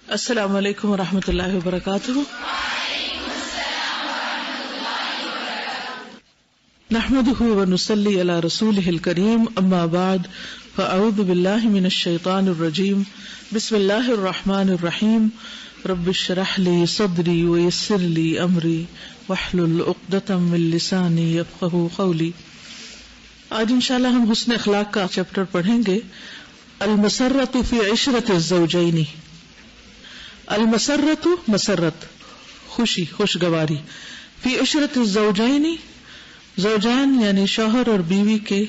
السلام علیکم ورحمۃ اللہ وبرکاتہ. نحمده ونصلی علی رسولہ الکریم اما بعد فاعوذ باللہ من الشیطان الرجیم بسم اللہ الرحمن الرحیم رب اشرح لی صدری ویسر لی امری واحلل عقدۃ من لسانی یفقہوا قولی. آج انشاءاللہ ہم حسن اخلاق کا چیپٹر پڑھیں گے. المسرۃ فی عشرۃ الزوجین. المسرۃ مسرت خوشی خوشگواری، فی عشرۃ الزوجین زوجان یعنی شوہر اور بیوی کے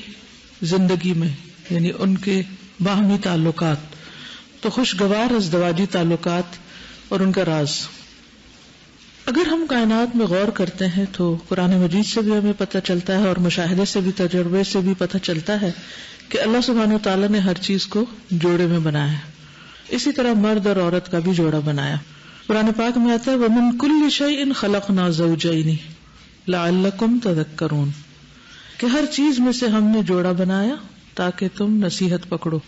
زندگی میں، یعنی ان کے باہمی تعلقات، تو خوشگوار ازدواجی تعلقات اور ان کا راز. اگر ہم کائنات میں غور کرتے ہیں تو قرآن مجید سے بھی ہمیں پتہ چلتا ہے اور مشاہدے سے بھی، تجربے سے بھی پتہ چلتا ہے کہ اللہ سبحانہ وتعالی نے ہر چیز کو جوڑے میں بنایا ہے. اسی طرح مرد اور عورت کا بھی جوڑا بنایا. قرآن پاک میں آتا ہے وَمِن كُلِّ شَيْءٍ خَلَقْنَا زَوْجَيْنِ لَعَلَّكُمْ تَذَكَّرُونَ، کہ ہر چیز میں سے ہم نے جوڑا بنایا تاکہ تم نصیحت پکڑو.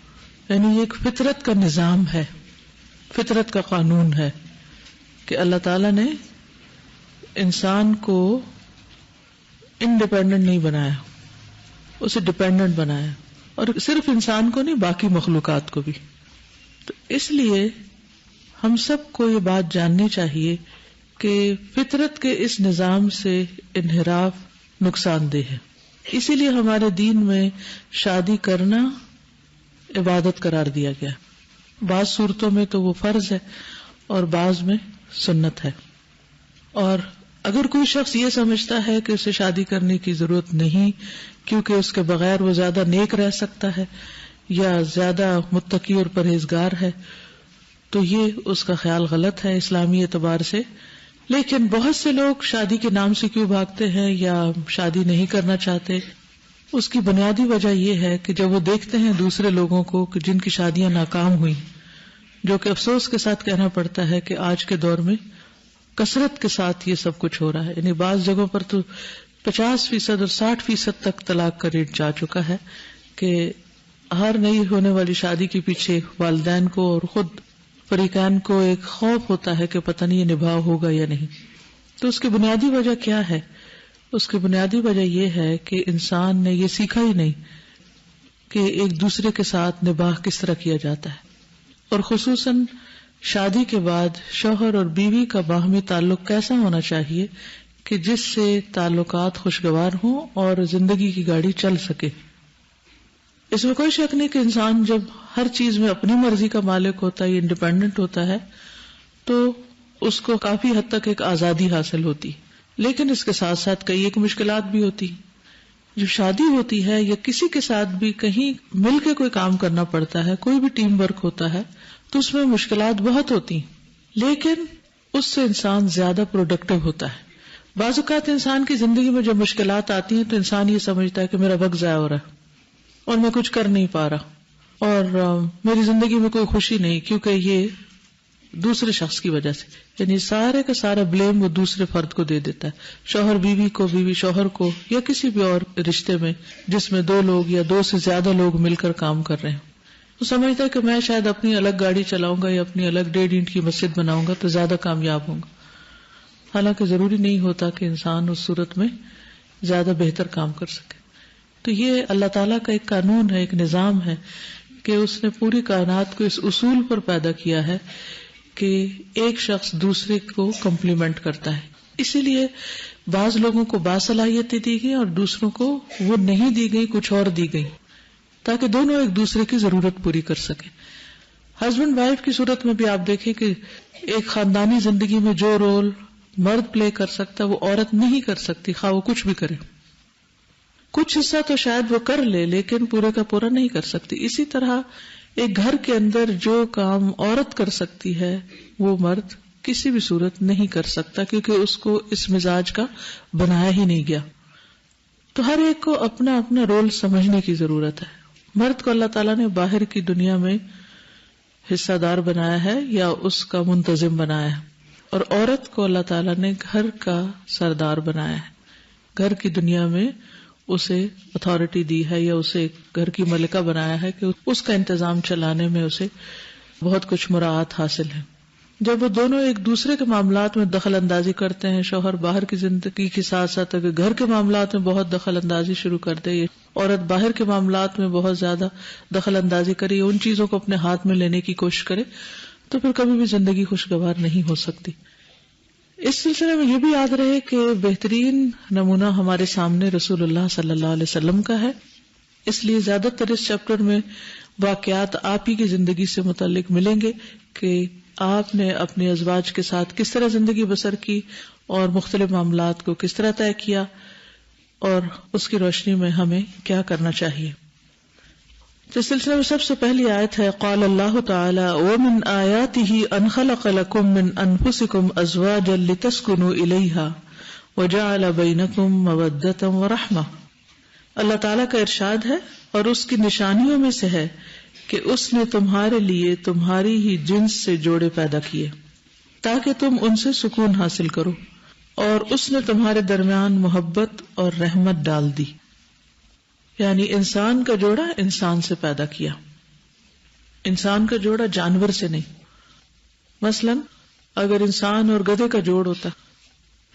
یعنی یہ ایک فطرت کا نظام ہے، فطرت کا قانون ہے کہ اللہ تعالیٰ نے انسان کو انڈیپینڈنٹ نہیں بنایا، اسے ڈیپینڈنٹ بنایا، اور صرف انسان کو نہیں باقی مخلوقات کو بھی. تو اس لیے ہم سب کو یہ بات جاننی چاہیے کہ فطرت کے اس نظام سے انحراف نقصان دہ ہے. اسی لیے ہمارے دین میں شادی کرنا عبادت قرار دیا گیا. بعض صورتوں میں تو وہ فرض ہے اور بعض میں سنت ہے. اور اگر کوئی شخص یہ سمجھتا ہے کہ اسے شادی کرنے کی ضرورت نہیں کیونکہ اس کے بغیر وہ زیادہ نیک رہ سکتا ہے یا زیادہ متقی اور پرہیزگار ہے، تو یہ اس کا خیال غلط ہے اسلامی اعتبار سے. لیکن بہت سے لوگ شادی کے نام سے کیوں بھاگتے ہیں یا شادی نہیں کرنا چاہتے، اس کی بنیادی وجہ یہ ہے کہ جب وہ دیکھتے ہیں دوسرے لوگوں کو کہ جن کی شادیاں ناکام ہوئی، جو کہ افسوس کے ساتھ کہنا پڑتا ہے کہ آج کے دور میں کثرت کے ساتھ یہ سب کچھ ہو رہا ہے. یعنی بعض جگہوں پر تو 50% اور 60% تک طلاق کا ریٹ جا چکا ہے کہ ہر نئی ہونے والی شادی کے پیچھے والدین کو اور خود فریقین کو ایک خوف ہوتا ہے کہ پتہ نہیں یہ نبھا ہوگا یا نہیں. تو اس کی بنیادی وجہ کیا ہے؟ اس کی بنیادی وجہ یہ ہے کہ انسان نے یہ سیکھا ہی نہیں کہ ایک دوسرے کے ساتھ نباہ کس طرح کیا جاتا ہے. اور خصوصاً شادی کے بعد شوہر اور بیوی کا باہمی تعلق کیسا ہونا چاہیے کہ جس سے تعلقات خوشگوار ہوں اور زندگی کی گاڑی چل سکے. اس میں کوئی شک نہیں کہ انسان جب ہر چیز میں اپنی مرضی کا مالک ہوتا ہے، انڈیپینڈنٹ ہوتا ہے، تو اس کو کافی حد تک ایک آزادی حاصل ہوتی. لیکن اس کے ساتھ ساتھ کئی ایک مشکلات بھی ہوتی. جب شادی ہوتی ہے یا کسی کے ساتھ بھی کہیں مل کے کوئی کام کرنا پڑتا ہے، کوئی بھی ٹیم ورک ہوتا ہے، تو اس میں مشکلات بہت ہوتی ہیں، لیکن اس سے انسان زیادہ پروڈکٹیو ہوتا ہے. بعض اوقات انسان کی زندگی میں جب مشکلات آتی ہیں تو انسان یہ سمجھتا ہے کہ میرا وقت ضائع ہو رہا ہے اور میں کچھ کر نہیں پا رہا اور میری زندگی میں کوئی خوشی نہیں، کیونکہ یہ دوسرے شخص کی وجہ سے. یعنی سارے کا سارا بلیم وہ دوسرے فرد کو دے دیتا ہے، شوہر بیوی کو، بیوی شوہر کو، یا کسی بھی اور رشتے میں جس میں 2 لوگ یا 2 سے زیادہ لوگ مل کر کام کر رہے ہیں. وہ سمجھتا ہے کہ میں شاید اپنی الگ گاڑی چلاؤں گا یا اپنی الگ 1.5 اینٹ کی مسجد بناؤں گا تو زیادہ کامیاب ہوں گا. حالانکہ ضروری نہیں ہوتا کہ انسان اس صورت میں زیادہ بہتر کام کر سکے. تو یہ اللہ تعالیٰ کا ایک قانون ہے، ایک نظام ہے کہ اس نے پوری کائنات کو اس اصول پر پیدا کیا ہے کہ ایک شخص دوسرے کو کمپلیمنٹ کرتا ہے. اسی لیے بعض لوگوں کو باصلاحیتیں دی گئی اور دوسروں کو وہ نہیں دی گئی، کچھ اور دی گئی، تاکہ دونوں ایک دوسرے کی ضرورت پوری کر سکیں. ہسبینڈ وائف کی صورت میں بھی آپ دیکھیں کہ ایک خاندانی زندگی میں جو رول مرد پلے کر سکتا ہے وہ عورت نہیں کر سکتی، خواہ وہ کچھ بھی کرے. کچھ حصہ تو شاید وہ کر لے لیکن پورے کا پورا نہیں کر سکتی. اسی طرح ایک گھر کے اندر جو کام عورت کر سکتی ہے وہ مرد کسی بھی صورت نہیں کر سکتا، کیونکہ اس کو اس مزاج کا بنایا ہی نہیں گیا. تو ہر ایک کو اپنا اپنا رول سمجھنے کی ضرورت ہے. مرد کو اللہ تعالیٰ نے باہر کی دنیا میں حصہ دار بنایا ہے یا اس کا منتظم بنایا ہے، اور عورت کو اللہ تعالیٰ نے گھر کا سردار بنایا ہے. گھر کی دنیا میں اسے اتھارٹی دی ہے یا اسے گھر کی ملکہ بنایا ہے کہ اس کا انتظام چلانے میں اسے بہت کچھ مراعات حاصل ہے. جب وہ دونوں ایک دوسرے کے معاملات میں دخل اندازی کرتے ہیں، شوہر باہر کی زندگی کے ساتھ ساتھ اگر گھر کے معاملات میں بہت دخل اندازی شروع کر دے، عورت باہر کے معاملات میں بہت زیادہ دخل اندازی کرے، ان چیزوں کو اپنے ہاتھ میں لینے کی کوشش کرے، تو پھر کبھی بھی زندگی خوشگوار نہیں ہو سکتی۔ اس سلسلے میں یہ بھی یاد رہے کہ بہترین نمونہ ہمارے سامنے رسول اللہ صلی اللہ علیہ وسلم کا ہے، اس لیے زیادہ تر اس چیپٹر میں واقعات آپ ہی کی زندگی سے متعلق ملیں گے کہ آپ نے اپنے ازواج کے ساتھ کس طرح زندگی بسر کی اور مختلف معاملات کو کس طرح طے کیا، اور اس کی روشنی میں ہمیں کیا کرنا چاہیے۔ اس سلسلے میں سب سے پہلی آیت ہے قال اللہ تعالی ومن آیاتہ ان خلق لکم من انفسکم ازواجا لتسکنوا الیہا وجعل بینکم مودۃ ورحمہ۔ اللہ تعالیٰ کا ارشاد ہے، اور اس کی نشانیوں میں سے ہے کہ اس نے تمہارے لیے تمہاری ہی جنس سے جوڑے پیدا کیے تاکہ تم ان سے سکون حاصل کرو، اور اس نے تمہارے درمیان محبت اور رحمت ڈال دی۔ یعنی انسان کا جوڑا انسان سے پیدا کیا، انسان کا جوڑا جانور سے نہیں۔ مثلا اگر انسان اور گدھے کا جوڑ ہوتا،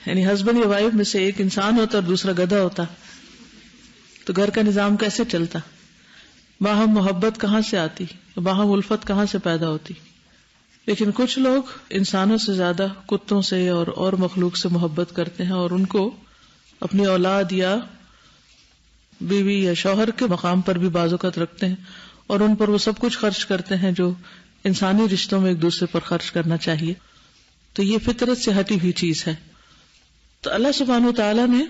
یعنی ہسبینڈ یا وائف میں سے ایک انسان ہوتا اور دوسرا گدھا ہوتا، تو گھر کا نظام کیسے چلتا؟ باہم محبت کہاں سے آتی، باہم الفت کہاں سے پیدا ہوتی؟ لیکن کچھ لوگ انسانوں سے زیادہ کتوں سے اور مخلوق سے محبت کرتے ہیں، اور ان کو اپنی اولاد یا بیوی یا شوہر کے مقام پر بھی بعض اوقات رکھتے ہیں، اور ان پر وہ سب کچھ خرچ کرتے ہیں جو انسانی رشتوں میں ایک دوسرے پر خرچ کرنا چاہیے۔ تو یہ فطرت سے ہٹی ہوئی چیز ہے۔ تو اللہ سبحانہ وتعالی نے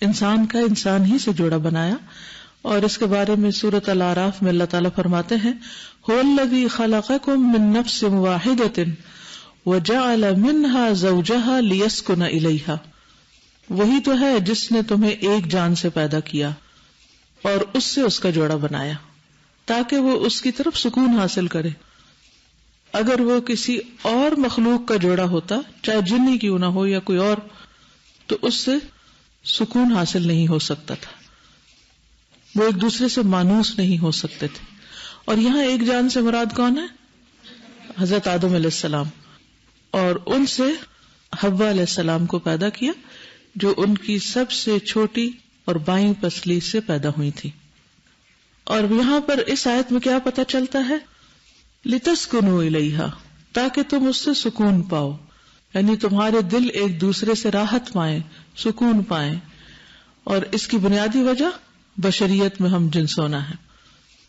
انسان کا انسان ہی سے جوڑا بنایا، اور اس کے بارے میں سورۃ الاعراف میں اللہ تعالیٰ فرماتے ہیں هو الذی خلقکم من نفس واحدۃ وجعل منها زوجها لیسکن الیہا، وہی تو ہے جس نے تمہیں ایک جان سے پیدا کیا اور اس سے اس کا جوڑا بنایا تاکہ وہ اس کی طرف سکون حاصل کرے۔ اگر وہ کسی اور مخلوق کا جوڑا ہوتا، چاہے جنی کیوں نہ ہو یا کوئی اور، تو اس سے سکون حاصل نہیں ہو سکتا تھا، وہ ایک دوسرے سے مانوس نہیں ہو سکتے تھے۔ اور یہاں ایک جان سے مراد کون ہے؟ حضرت آدم علیہ السلام، اور ان سے حوا علیہ السلام کو پیدا کیا جو ان کی سب سے چھوٹی اور بائیں پسلی سے پیدا ہوئی تھی۔ اور یہاں پر اس آیت میں کیا پتہ چلتا ہے؟ لتسکنوا الیہا، تاکہ تم اس سے سکون پاؤ، یعنی تمہارے دل ایک دوسرے سے راحت پائیں، سکون پائیں۔ اور اس کی بنیادی وجہ بشریت میں ہم جنس ہونا ہے،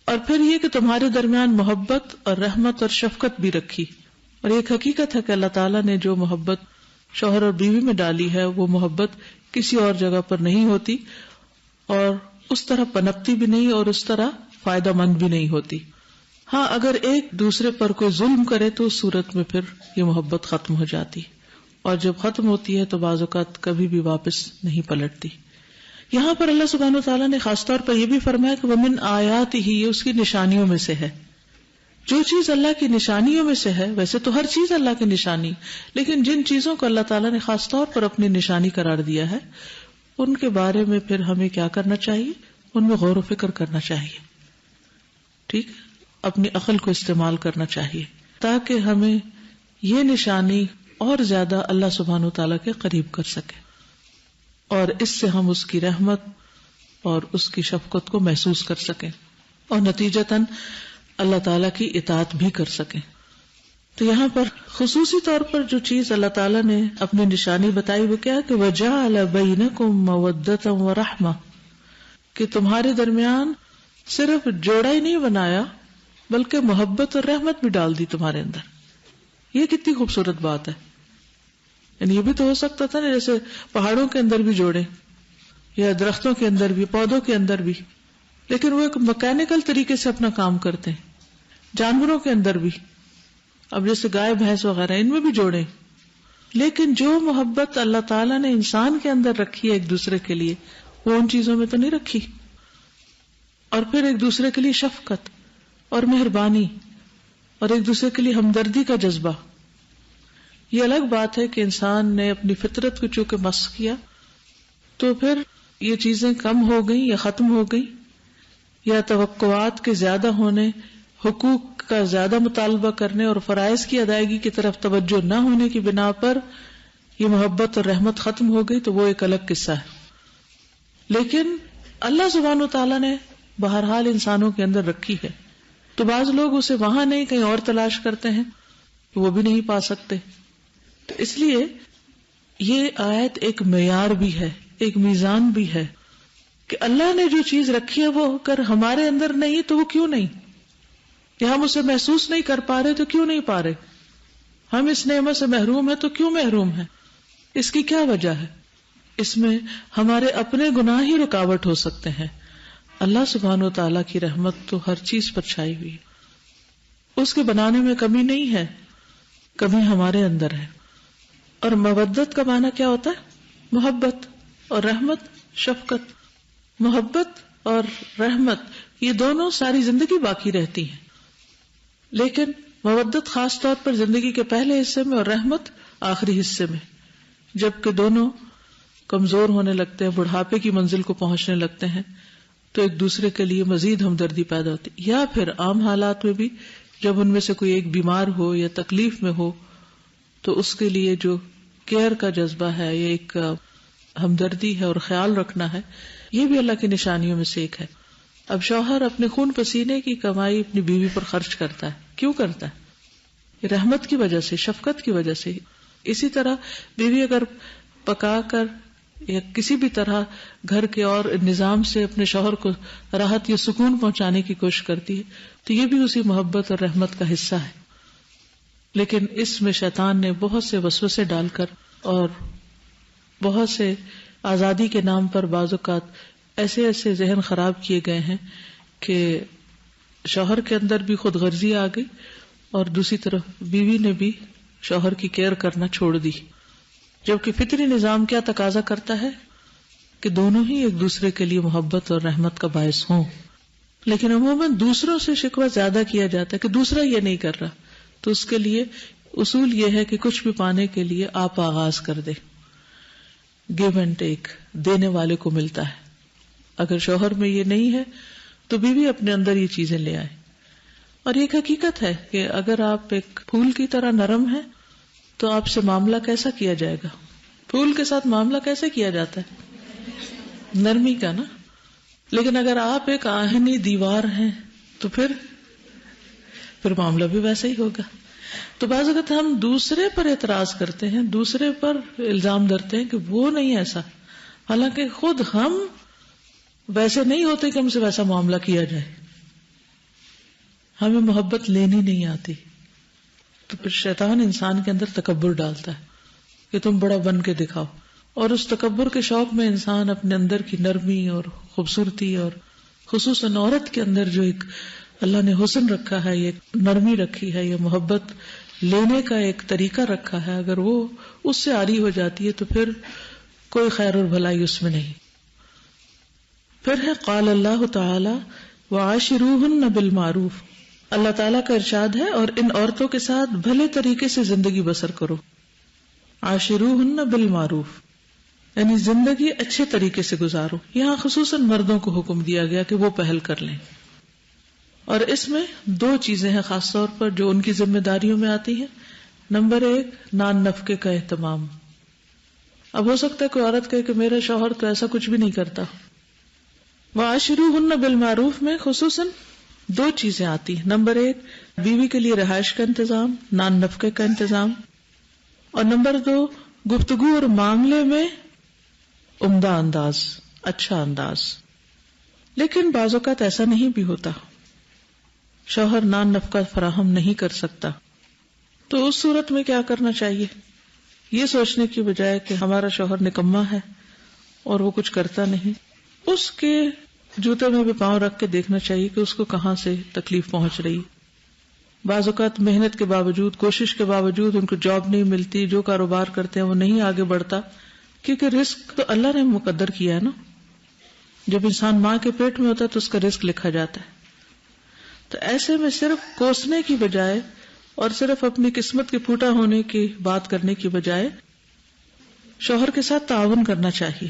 اور پھر یہ کہ تمہارے درمیان محبت اور رحمت اور شفقت بھی رکھی۔ اور ایک حقیقت ہے کہ اللہ تعالیٰ نے جو محبت شوہر اور بیوی میں ڈالی ہے وہ محبت کسی اور جگہ پر نہیں ہوتی، اور اس طرح پنپتی بھی نہیں، اور اس طرح فائدہ مند بھی نہیں ہوتی۔ ہاں اگر ایک دوسرے پر کوئی ظلم کرے تو اس صورت میں پھر یہ محبت ختم ہو جاتی، اور جب ختم ہوتی ہے تو بعض اوقات کبھی بھی واپس نہیں پلٹتی۔ یہاں پر اللہ سبحانہ وتعالیٰ نے خاص طور پر یہ بھی فرمایا کہ وَمِنْ آیَاتِهِ، یہ اس کی نشانیوں میں سے ہے۔ جو چیز اللہ کی نشانیوں میں سے ہے، ویسے تو ہر چیز اللہ کی نشانی، لیکن جن چیزوں کو اللہ تعالیٰ نے خاص طور پر اپنی نشانی قرار دیا ہے، ان کے بارے میں پھر ہمیں کیا کرنا چاہیے؟ ان میں غور و فکر کرنا چاہیے، ٹھیک، اپنی عقل کو استعمال کرنا چاہیے تاکہ ہمیں یہ نشانی اور زیادہ اللہ سبحانہ وتعالیٰ کے قریب کر سکے، اور اس سے ہم اس کی رحمت اور اس کی شفقت کو محسوس کر سکیں، اور نتیجتاً اللہ تعالیٰ کی اطاعت بھی کر سکیں۔ تو یہاں پر خصوصی طور پر جو چیز اللہ تعالیٰ نے اپنی نشانی بتائی وہ کیا کہ وَجَعَلَ بَيْنَكُمْ مَوَدَّةً وَرَحْمَةً، کہ تمہارے درمیان صرف جوڑا ہی نہیں بنایا بلکہ محبت اور رحمت بھی ڈال دی تمہارے اندر۔ یہ کتنی خوبصورت بات ہے۔ یعنی یہ بھی تو ہو سکتا تھا نا، جیسے پہاڑوں کے اندر بھی جوڑے، یا درختوں کے اندر بھی، پودوں کے اندر بھی، لیکن وہ ایک میکینیکل طریقے سے اپنا کام کرتے ہیں۔ جانوروں کے اندر بھی، اب جیسے گائے بھینس وغیرہ، ان میں بھی جوڑے، لیکن جو محبت اللہ تعالیٰ نے انسان کے اندر رکھی ہے ایک دوسرے کے لیے، وہ ان چیزوں میں تو نہیں رکھی۔ اور پھر ایک دوسرے کے لیے شفقت اور مہربانی اور ایک دوسرے کے لیے ہمدردی کا جذبہ۔ یہ الگ بات ہے کہ انسان نے اپنی فطرت کو چونکہ مسخ کیا تو پھر یہ چیزیں کم ہو گئیں یا ختم ہو گئیں، یا توقعات کے زیادہ ہونے حقوق کا زیادہ مطالبہ کرنے اور فرائض کی ادائیگی کی طرف توجہ نہ ہونے کی بنا پر یہ محبت اور رحمت ختم ہو گئی تو وہ ایک الگ قصہ ہے. لیکن اللہ سبحانہ وتعالیٰ نے بہرحال انسانوں کے اندر رکھی ہے، تو بعض لوگ اسے وہاں نہیں کہیں اور تلاش کرتے ہیں، وہ بھی نہیں پا سکتے. تو اس لیے یہ آیت ایک معیار بھی ہے، ایک میزان بھی ہے کہ اللہ نے جو چیز رکھی ہے وہ اگر ہمارے اندر نہیں تو وہ کیوں نہیں، یا ہم اسے محسوس نہیں کر پا رہے تو کیوں نہیں پا رہے، ہم اس نعمت سے محروم ہیں تو کیوں محروم ہیں، اس کی کیا وجہ ہے؟ اس میں ہمارے اپنے گناہ ہی رکاوٹ ہو سکتے ہیں. اللہ سبحانہ و تعالیٰ کی رحمت تو ہر چیز پر چھائی ہوئی ہے، اس کے بنانے میں کمی نہیں ہے، کمی ہمارے اندر ہے. اور مودت کا معنی کیا ہوتا ہے؟ محبت، اور رحمت شفقت. محبت اور رحمت یہ دونوں ساری زندگی باقی رہتی ہیں، لیکن مودت خاص طور پر زندگی کے پہلے حصے میں اور رحمت آخری حصے میں، جبکہ دونوں کمزور ہونے لگتے ہیں، بڑھاپے کی منزل کو پہنچنے لگتے ہیں، تو ایک دوسرے کے لیے مزید ہمدردی پیدا ہوتی. یا پھر عام حالات میں بھی جب ان میں سے کوئی ایک بیمار ہو یا تکلیف میں ہو تو اس کے لیے جو کیئر کا جذبہ ہے، یہ ایک ہمدردی ہے اور خیال رکھنا ہے، یہ بھی اللہ کی نشانیوں میں سے ایک ہے. اب شوہر اپنے خون پسینے کی کمائی اپنی بیوی پر خرچ کرتا ہے، کیوں کرتا ہے؟ رحمت کی وجہ سے، شفقت کی وجہ سے. اسی طرح بیوی اگر پکا کر یا کسی بھی طرح گھر کے اور نظام سے اپنے شوہر کو راحت یا سکون پہنچانے کی کوشش کرتی ہے تو یہ بھی اسی محبت اور رحمت کا حصہ ہے. لیکن اس میں شیطان نے بہت سے وسوسے ڈال کر اور بہت سے آزادی کے نام پر بعض اوقات ایسے ایسے ذہن خراب کیے گئے ہیں کہ شوہر کے اندر بھی خود غرضی آ گئی اور دوسری طرف بیوی نے بھی شوہر کی کیئر کرنا چھوڑ دی، جبکہ فطری نظام کیا تقاضا کرتا ہے کہ دونوں ہی ایک دوسرے کے لیے محبت اور رحمت کا باعث ہوں. لیکن عموماً دوسروں سے شکوہ زیادہ کیا جاتا ہے کہ دوسرا یہ نہیں کر رہا، تو اس کے لیے اصول یہ ہے کہ کچھ بھی پانے کے لیے آپ آغاز کر دیں. گیو اینڈ ٹیک، دینے والے کو ملتا ہے. اگر شوہر میں یہ نہیں ہے تو بیوی اپنے اندر یہ چیزیں لے آئے. اور یہ حقیقت ہے کہ اگر آپ ایک پھول کی طرح نرم ہیں تو آپ سے معاملہ کیسا کیا جائے گا؟ پھول کے ساتھ معاملہ کیسے کیا جاتا ہے؟ نرمی کا نا. لیکن اگر آپ ایک آہنی دیوار ہیں تو پھر معاملہ بھی ویسا ہی ہوگا. تو بعض اوقات ہم دوسرے پر اعتراض کرتے ہیں، دوسرے پر الزام دھرتے ہیں کہ وہ نہیں ایسا، حالانکہ خود ہم ویسے نہیں ہوتے کہ ہم سے ویسا معاملہ کیا جائے. ہمیں محبت لینی نہیں آتی، تو پھر شیطان انسان کے اندر تکبر ڈالتا ہے کہ تم بڑا بن کے دکھاؤ، اور اس تکبر کے شوق میں انسان اپنے اندر کی نرمی اور خوبصورتی اور خصوصاً عورت کے اندر جو ایک اللہ نے حسن رکھا ہے، یہ نرمی رکھی ہے، یہ محبت لینے کا ایک طریقہ رکھا ہے، اگر وہ اس سے عاری ہو جاتی ہے تو پھر کوئی خیر اور بھلائی اس میں نہیں. پھر ہے قال اللہ تعالی وعاشروہن بالمعروف. اللہ تعالیٰ کا ارشاد ہے اور ان عورتوں کے ساتھ بھلے طریقے سے زندگی بسر کرو. عاشروہن بالمعروف یعنی زندگی اچھے طریقے سے گزارو. یہاں خصوصاً مردوں کو حکم دیا گیا کہ وہ پہل کر لیں، اور اس میں دو چیزیں ہیں خاص طور پر جو ان کی ذمہ داریوں میں آتی ہیں. نمبر 1 نان نفقے کا اہتمام. اب ہو سکتا ہے کوئی عورت کہے کہ میرا شوہر تو ایسا کچھ بھی نہیں کرتا. وعاشروہن بالمعروف میں خصوصاً دو چیزیں آتی ہیں. نمبر 1 بیوی کے لیے رہائش کا انتظام، نان نفقے کا انتظام، اور نمبر 2 گفتگو اور معاملے میں عمدہ انداز، اچھا انداز. لیکن بعض اوقات ایسا نہیں بھی ہوتا، شوہر نان نفقہ فراہم نہیں کر سکتا. تو اس صورت میں کیا کرنا چاہیے؟ یہ سوچنے کی بجائے کہ ہمارا شوہر نکما ہے اور وہ کچھ کرتا نہیں، اس کے جوتے میں بھی پاؤں رکھ کے دیکھنا چاہیے کہ اس کو کہاں سے تکلیف پہنچ رہی. بعض اوقات محنت کے باوجود، کوشش کے باوجود ان کو جاب نہیں ملتی، جو کاروبار کرتے ہیں وہ نہیں آگے بڑھتا، کیونکہ رزق تو اللہ نے مقدر کیا ہے نا. جب انسان ماں کے پیٹ میں ہوتا ہے تو اس کا رزق لکھا جاتا ہے. تو ایسے میں صرف کوسنے کی بجائے اور صرف اپنی قسمت کے پھوٹا ہونے کی بات کرنے کی بجائے شوہر کے ساتھ تعاون کرنا چاہیے.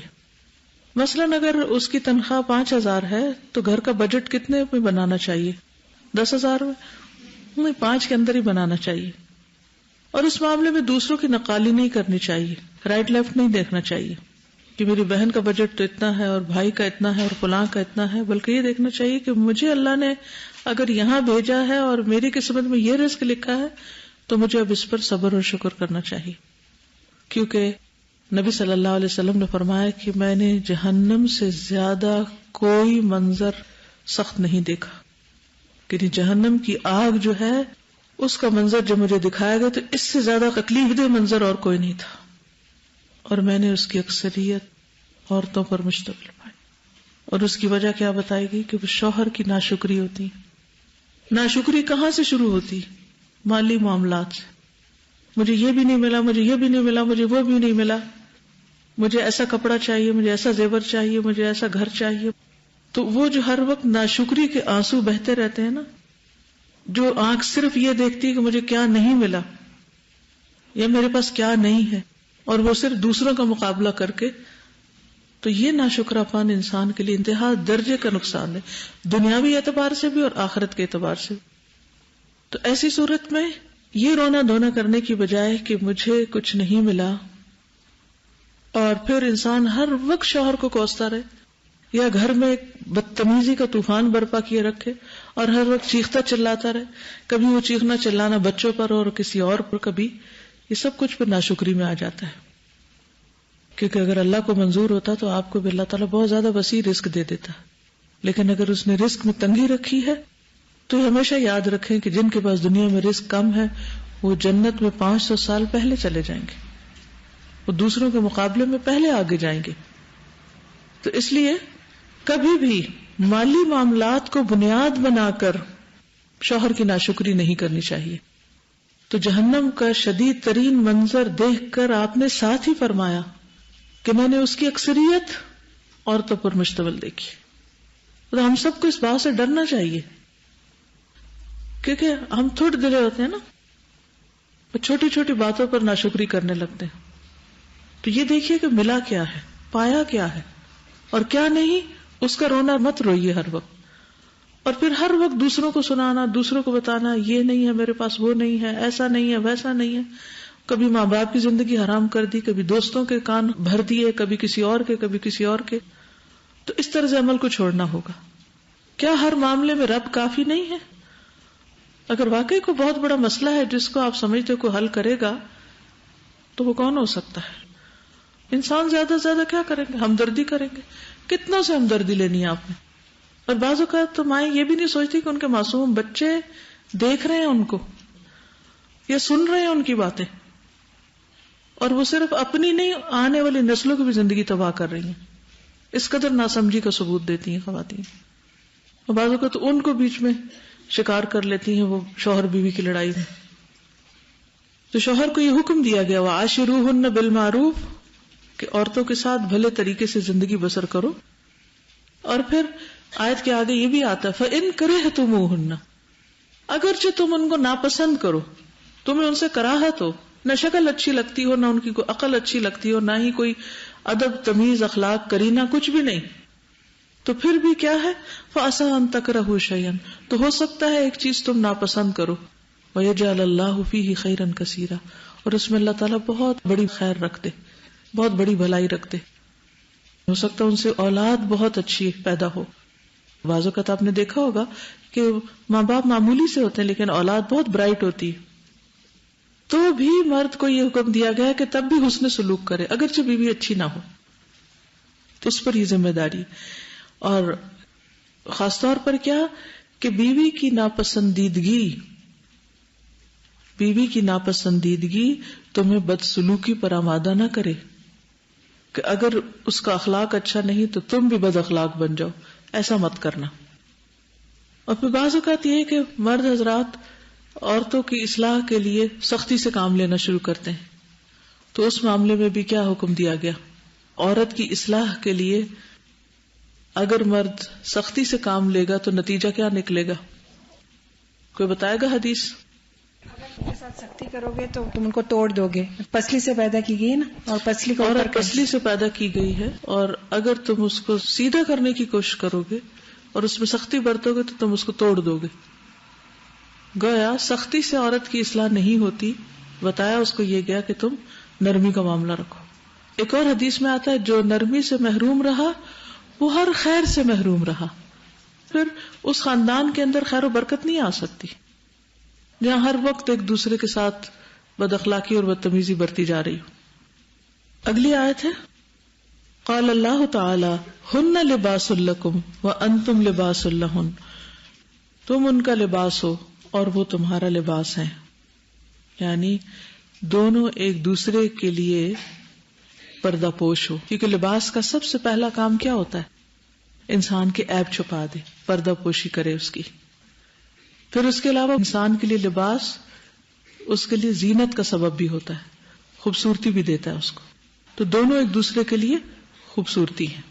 مثلاً اگر اس کی تنخواہ 5,000 ہے تو گھر کا بجٹ کتنے میں بنانا چاہیے؟ 10,000 میں نہیں، 5 کے اندر ہی بنانا چاہیے. اور اس معاملے میں دوسروں کی نقالی نہیں کرنی چاہیے، رائٹ لیفٹ نہیں دیکھنا چاہیے کہ میری بہن کا بجٹ تو اتنا ہے اور بھائی کا اتنا ہے اور فلاں کا اتنا ہے، بلکہ یہ دیکھنا چاہیے کہ مجھے اللہ نے اگر یہاں بھیجا ہے اور میری قسمت میں یہ رزق لکھا ہے تو مجھے اب اس پر صبر اور شکر کرنا چاہیے. کیونکہ نبی صلی اللہ علیہ وسلم نے فرمایا کہ میں نے جہنم سے زیادہ کوئی منظر سخت نہیں دیکھا، کہ جہنم کی آگ جو ہے اس کا منظر جب مجھے دکھایا گیا تو اس سے زیادہ تکلیف دہ منظر اور کوئی نہیں تھا، اور میں نے اس کی اکثریت عورتوں پر مشتمل پائی. اور اس کی وجہ کیا بتائی گئی کہ وہ شوہر کی ناشکری ہوتی. ناشکری کہاں سے شروع ہوتی؟ مالی معاملات سے. مجھے یہ بھی نہیں ملا، مجھے یہ بھی نہیں ملا، مجھے وہ بھی نہیں ملا، مجھے ایسا کپڑا چاہیے، مجھے ایسا زیور چاہیے، مجھے ایسا گھر چاہیے. تو وہ جو ہر وقت ناشکری کے آنسو بہتے رہتے ہیں نا، جو آنکھ صرف یہ دیکھتی ہے کہ مجھے کیا نہیں ملا یا میرے پاس کیا نہیں ہے، اور وہ صرف دوسروں کا مقابلہ کر کے، تو یہ ناشکراپن انسان کے لیے انتہا درجے کا نقصان ہے، دنیاوی اعتبار سے بھی اور آخرت کے اعتبار سے. تو ایسی صورت میں یہ رونا دھونا کرنے کی بجائے کہ مجھے کچھ نہیں ملا، اور پھر انسان ہر وقت شوہر کو کوستا رہے یا گھر میں ایک بدتمیزی کا طوفان برپا کیے رکھے اور ہر وقت چیختا چلاتا رہے، کبھی وہ چیخنا چلانا بچوں پر اور کسی اور پر، کبھی یہ سب کچھ پھر ناشکری میں آ جاتا ہے. کیونکہ اگر اللہ کو منظور ہوتا تو آپ کو بھی اللہ تعالیٰ بہت زیادہ وسیع رزق دے دیتا، لیکن اگر اس نے رزق میں تنگی رکھی ہے تو ہمیشہ یاد رکھیں کہ جن کے پاس دنیا میں رزق کم ہے وہ جنت میں 500 سال پہلے چلے جائیں گے، وہ دوسروں کے مقابلے میں پہلے آگے جائیں گے. تو اس لیے کبھی بھی مالی معاملات کو بنیاد بنا کر شوہر کی ناشکری نہیں کرنی چاہیے. تو جہنم کا شدید ترین منظر دیکھ کر آپ نے ساتھ ہی فرمایا کہ میں نے اس کی اکثریت عورتوں پر مشتمل دیکھی. تو ہم سب کو اس بات سے ڈرنا چاہیے، کیونکہ ہم تھوڑے دلے ہوتے ہیں نا، چھوٹی چھوٹی باتوں پر ناشکری کرنے لگتے ہیں. تو یہ دیکھیے کہ ملا کیا ہے، پایا کیا ہے اور کیا نہیں، اس کا رونا مت روئیے ہر وقت. اور پھر ہر وقت دوسروں کو سنانا، دوسروں کو بتانا یہ نہیں ہے میرے پاس، وہ نہیں ہے، ایسا نہیں ہے، ویسا نہیں ہے. کبھی ماں باپ کی زندگی حرام کر دی، کبھی دوستوں کے کان بھر دیے، کبھی کسی اور کے، کبھی کسی اور کے. تو اس طرز عمل کو چھوڑنا ہوگا. کیا ہر معاملے میں رب کافی نہیں ہے؟ اگر واقعی کوئی بہت بڑا مسئلہ ہے جس کو آپ سمجھتے کوئی حل کرے گا تو وہ کون ہو سکتا ہے؟ انسان زیادہ سے زیادہ کیا کریں گے؟ ہمدردی کریں گے. کتنوں سے ہمدردی لینی ہے آپ نے؟ اور بعض اوقات تو مائیں یہ بھی نہیں سوچتی کہ ان کے معصوم بچے دیکھ رہے ہیں ان کو یا سن رہے ہیں ان کی باتیں، اور وہ صرف اپنی نہیں آنے والی نسلوں کی بھی زندگی تباہ کر رہی ہیں. اس قدر ناسمجھی کا ثبوت دیتی ہیں خواتین. اور بعض اوقات تو ان کو بیچ میں شکار کر لیتی ہیں وہ شوہر بیوی کی لڑائی میں. تو شوہر کو یہ حکم دیا گیا وَعَاشِرُوهُنَّ بِالْمَعْرُوفِ کہ عورتوں کے ساتھ بھلے طریقے سے زندگی بسر کرو. اور پھر آیت کے آگے یہ بھی آتا ہے فَإِن كَرِهْتُمُوهُنَّ اگرچہ تم ان کو ناپسند کرو، تمہیں ان سے کراہت ہو، نہ شکل اچھی لگتی ہو، نہ ان کی کوئی عقل اچھی لگتی ہو، نہ ہی کوئی ادب تمیز اخلاق کرینہ کچھ بھی نہیں، تو پھر بھی کیا ہے فَعَسَىٰ أَن تَكْرَهُوا شَيْئًا تو ہو سکتا ہے ایک چیز تم ناپسند کرو وَيَجْعَلَ اللَّهُ فِيهِ خَيْرًا كَثِيرًا اور اس میں اللہ تعالیٰ بہت بڑی خیر رکھ دے، بہت بڑی بھلائی رکھ دے. ہو سکتا ہے ان سے اولاد بہت اچھی پیدا ہو. بعض اوقات آپ نے دیکھا ہوگا کہ ماں باپ معمولی سے ہوتے ہیں لیکن اولاد بہت برائٹ ہوتی ہے، تو بھی مرد کو یہ حکم دیا گیا کہ تب بھی حسن سلوک کرے اگرچہ بیوی اچھی نہ ہو. تو اس پر یہ ذمہ داری، اور خاص طور پر کیا کہ بیوی کی ناپسندیدگی تمہیں بدسلوکی پر آمادہ نہ کرے کہ اگر اس کا اخلاق اچھا نہیں تو تم بھی بد اخلاق بن جاؤ، ایسا مت کرنا. اور پھر بعض اوقات یہ کہ مرد حضرات عورتوں کی اصلاح کے لیے سختی سے کام لینا شروع کرتے ہیں، تو اس معاملے میں بھی کیا حکم دیا گیا؟ عورت کی اصلاح کے لیے اگر مرد سختی سے کام لے گا تو نتیجہ کیا نکلے گا؟ کوئی بتائے گا حدیث؟ اگر تم کے ساتھ سختی کرو گے تو تم ان کو توڑ دو گے. پسلی سے پیدا کی گئی نا، اور پسلی کو عورت پسلی سے پیدا کی گئی ہے، اور اگر تم اس کو سیدھا کرنے کی کوشش کرو گے اور اس میں سختی برتو گے تو تم اس کو توڑ دو گے. گویا سختی سے عورت کی اصلاح نہیں ہوتی، بتایا اس کو یہ گیا کہ تم نرمی کا معاملہ رکھو. ایک اور حدیث میں آتا ہے جو نرمی سے محروم رہا وہ ہر خیر سے محروم رہا. پھر اس خاندان کے اندر خیر و برکت نہیں آ سکتی جہاں ہر وقت ایک دوسرے کے ساتھ بد اخلاقی اور بدتمیزی برتی جا رہی ہو. اگلی آیت ہے قال اللہ تعالی ہن لباس لکم وانتم لباس لہن، تم ان کا لباس ہو اور وہ تمہارا لباس ہے. یعنی دونوں ایک دوسرے کے لیے پردہ پوش ہو، کیونکہ لباس کا سب سے پہلا کام کیا ہوتا ہے؟ انسان کے عیب چھپا دے، پردہ پوشی کرے اس کی. پھر اس کے علاوہ انسان کے لیے لباس اس کے لیے زینت کا سبب بھی ہوتا ہے، خوبصورتی بھی دیتا ہے اس کو. تو دونوں ایک دوسرے کے لیے خوبصورتی ہیں.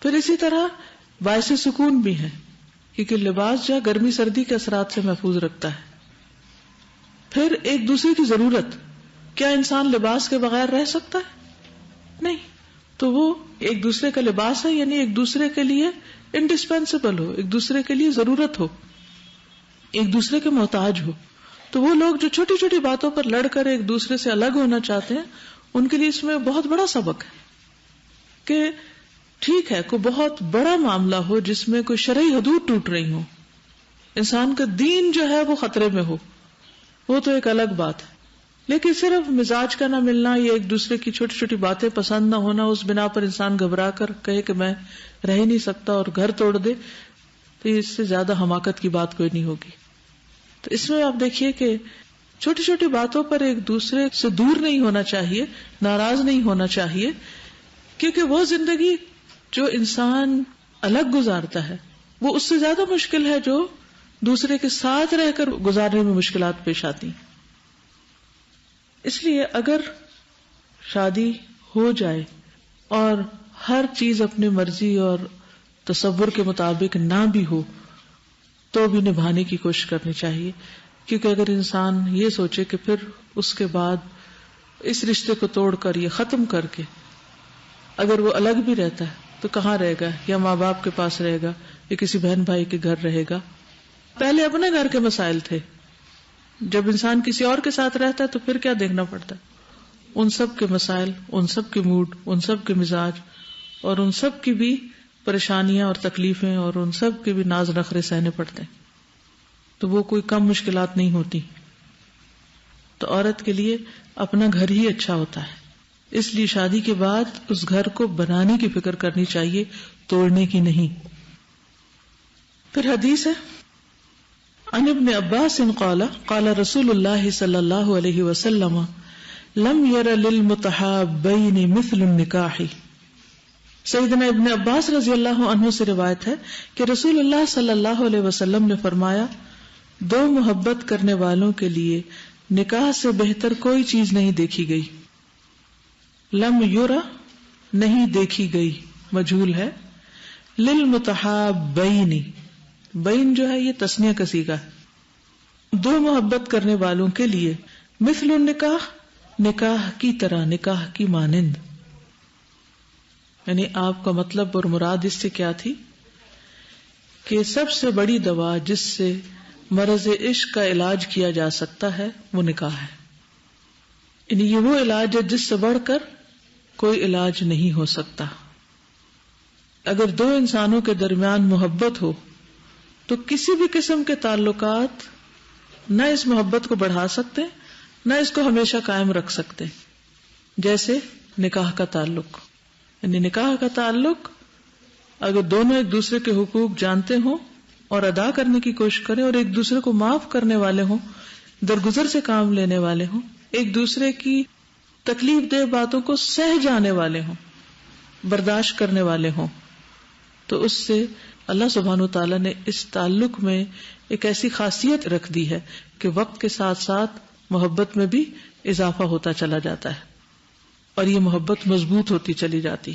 پھر اسی طرح باعث سکون بھی ہے، کیونکہ لباس جو ہے گرمی سردی کے اثرات سے محفوظ رکھتا ہے. پھر ایک دوسرے کی ضرورت، کیا انسان لباس کے بغیر رہ سکتا ہے؟ نہیں. تو وہ ایک دوسرے کا لباس ہے، یعنی ایک دوسرے کے لیے انڈسپینسیبل ہو، ایک دوسرے کے لیے ضرورت ہو، ایک دوسرے کے محتاج ہو. تو وہ لوگ جو چھوٹی چھوٹی باتوں پر لڑ کر ایک دوسرے سے الگ ہونا چاہتے ہیں، ان کے لیے اس میں بہت بڑا سبق ہے کہ ٹھیک ہے کوئی بہت بڑا معاملہ ہو جس میں کوئی شرعی حدود ٹوٹ رہی ہو، انسان کا دین جو ہے وہ خطرے میں ہو، وہ تو ایک الگ بات ہے. لیکن صرف مزاج کا نہ ملنا یا ایک دوسرے کی چھوٹی چھوٹی باتیں پسند نہ ہونا، اس بنا پر انسان گھبرا کر کہے کہ میں رہ نہیں سکتا اور گھر توڑ دے، تو اس سے زیادہ حماقت کی بات کوئی نہیں ہوگی. تو اس میں آپ دیکھیے کہ چھوٹی چھوٹی باتوں پر ایک دوسرے سے دور نہیں ہونا چاہیے، ناراض نہیں ہونا چاہیے، کیونکہ وہ زندگی جو انسان الگ گزارتا ہے وہ اس سے زیادہ مشکل ہے جو دوسرے کے ساتھ رہ کر گزارنے میں مشکلات پیش آتی ہیں. اس لیے اگر شادی ہو جائے اور ہر چیز اپنی مرضی اور تصور کے مطابق نہ بھی ہو تو بھی نبھانے کی کوشش کرنی چاہیے، کیونکہ اگر انسان یہ سوچے کہ پھر اس کے بعد اس رشتے کو توڑ کر یہ ختم کر کے اگر وہ الگ بھی رہتا ہے تو کہاں رہے گا؟ یا ماں باپ کے پاس رہے گا یا کسی بہن بھائی کے گھر رہے گا. پہلے اپنے گھر کے مسائل تھے، جب انسان کسی اور کے ساتھ رہتا ہے تو پھر کیا دیکھنا پڑتا ہے؟ ان سب کے مسائل، ان سب کے موڈ، ان سب کے مزاج اور ان سب کی بھی پریشانیاں اور تکلیفیں اور ان سب کے بھی ناز نخرے سہنے پڑتے ہیں. تو وہ کوئی کم مشکلات نہیں ہوتی. تو عورت کے لیے اپنا گھر ہی اچھا ہوتا ہے، اس لیے شادی کے بعد اس گھر کو بنانے کی فکر کرنی چاہیے، توڑنے کی نہیں. پھر حدیث ہے عن ابن عباس قال قال رسول اللہ صلی اللہ علیہ وسلم لم یر للمتحابین مثل النکاح. سیدنا ابن عباس رضی اللہ عنہ سے روایت ہے کہ رسول اللہ صلی اللہ علیہ وسلم نے فرمایا، دو محبت کرنے والوں کے لیے نکاح سے بہتر کوئی چیز نہیں دیکھی گئی. لم یرا نہیں دیکھی گئی مجہول ہے، للمتحابین بین جو ہے یہ تسنیہ کا صیغہ ہے، دو محبت کرنے والوں کے لیے مثل النکاح نکاح کی طرح، نکاح کی مانند. یعنی آپ کا مطلب اور مراد اس سے کیا تھی کہ سب سے بڑی دوا جس سے مرض عشق کا علاج کیا جا سکتا ہے وہ نکاح ہے. یعنی یہ وہ علاج ہے جس سے بڑھ کر کوئی علاج نہیں ہو سکتا. اگر دو انسانوں کے درمیان محبت ہو تو کسی بھی قسم کے تعلقات نہ اس محبت کو بڑھا سکتے نہ اس کو ہمیشہ قائم رکھ سکتے. جیسے نکاح کا تعلق، یعنی نکاح کا تعلق اگر دونوں ایک دوسرے کے حقوق جانتے ہوں اور ادا کرنے کی کوشش کریں اور ایک دوسرے کو معاف کرنے والے ہوں، درگزر سے کام لینے والے ہوں، ایک دوسرے کی تکلیف دہ باتوں کو سہ جانے والے ہوں، برداشت کرنے والے ہوں، تو اس سے اللہ سبحانہ و تعالیٰ نے اس تعلق میں ایک ایسی خاصیت رکھ دی ہے کہ وقت کے ساتھ ساتھ محبت میں بھی اضافہ ہوتا چلا جاتا ہے اور یہ محبت مضبوط ہوتی چلی جاتی،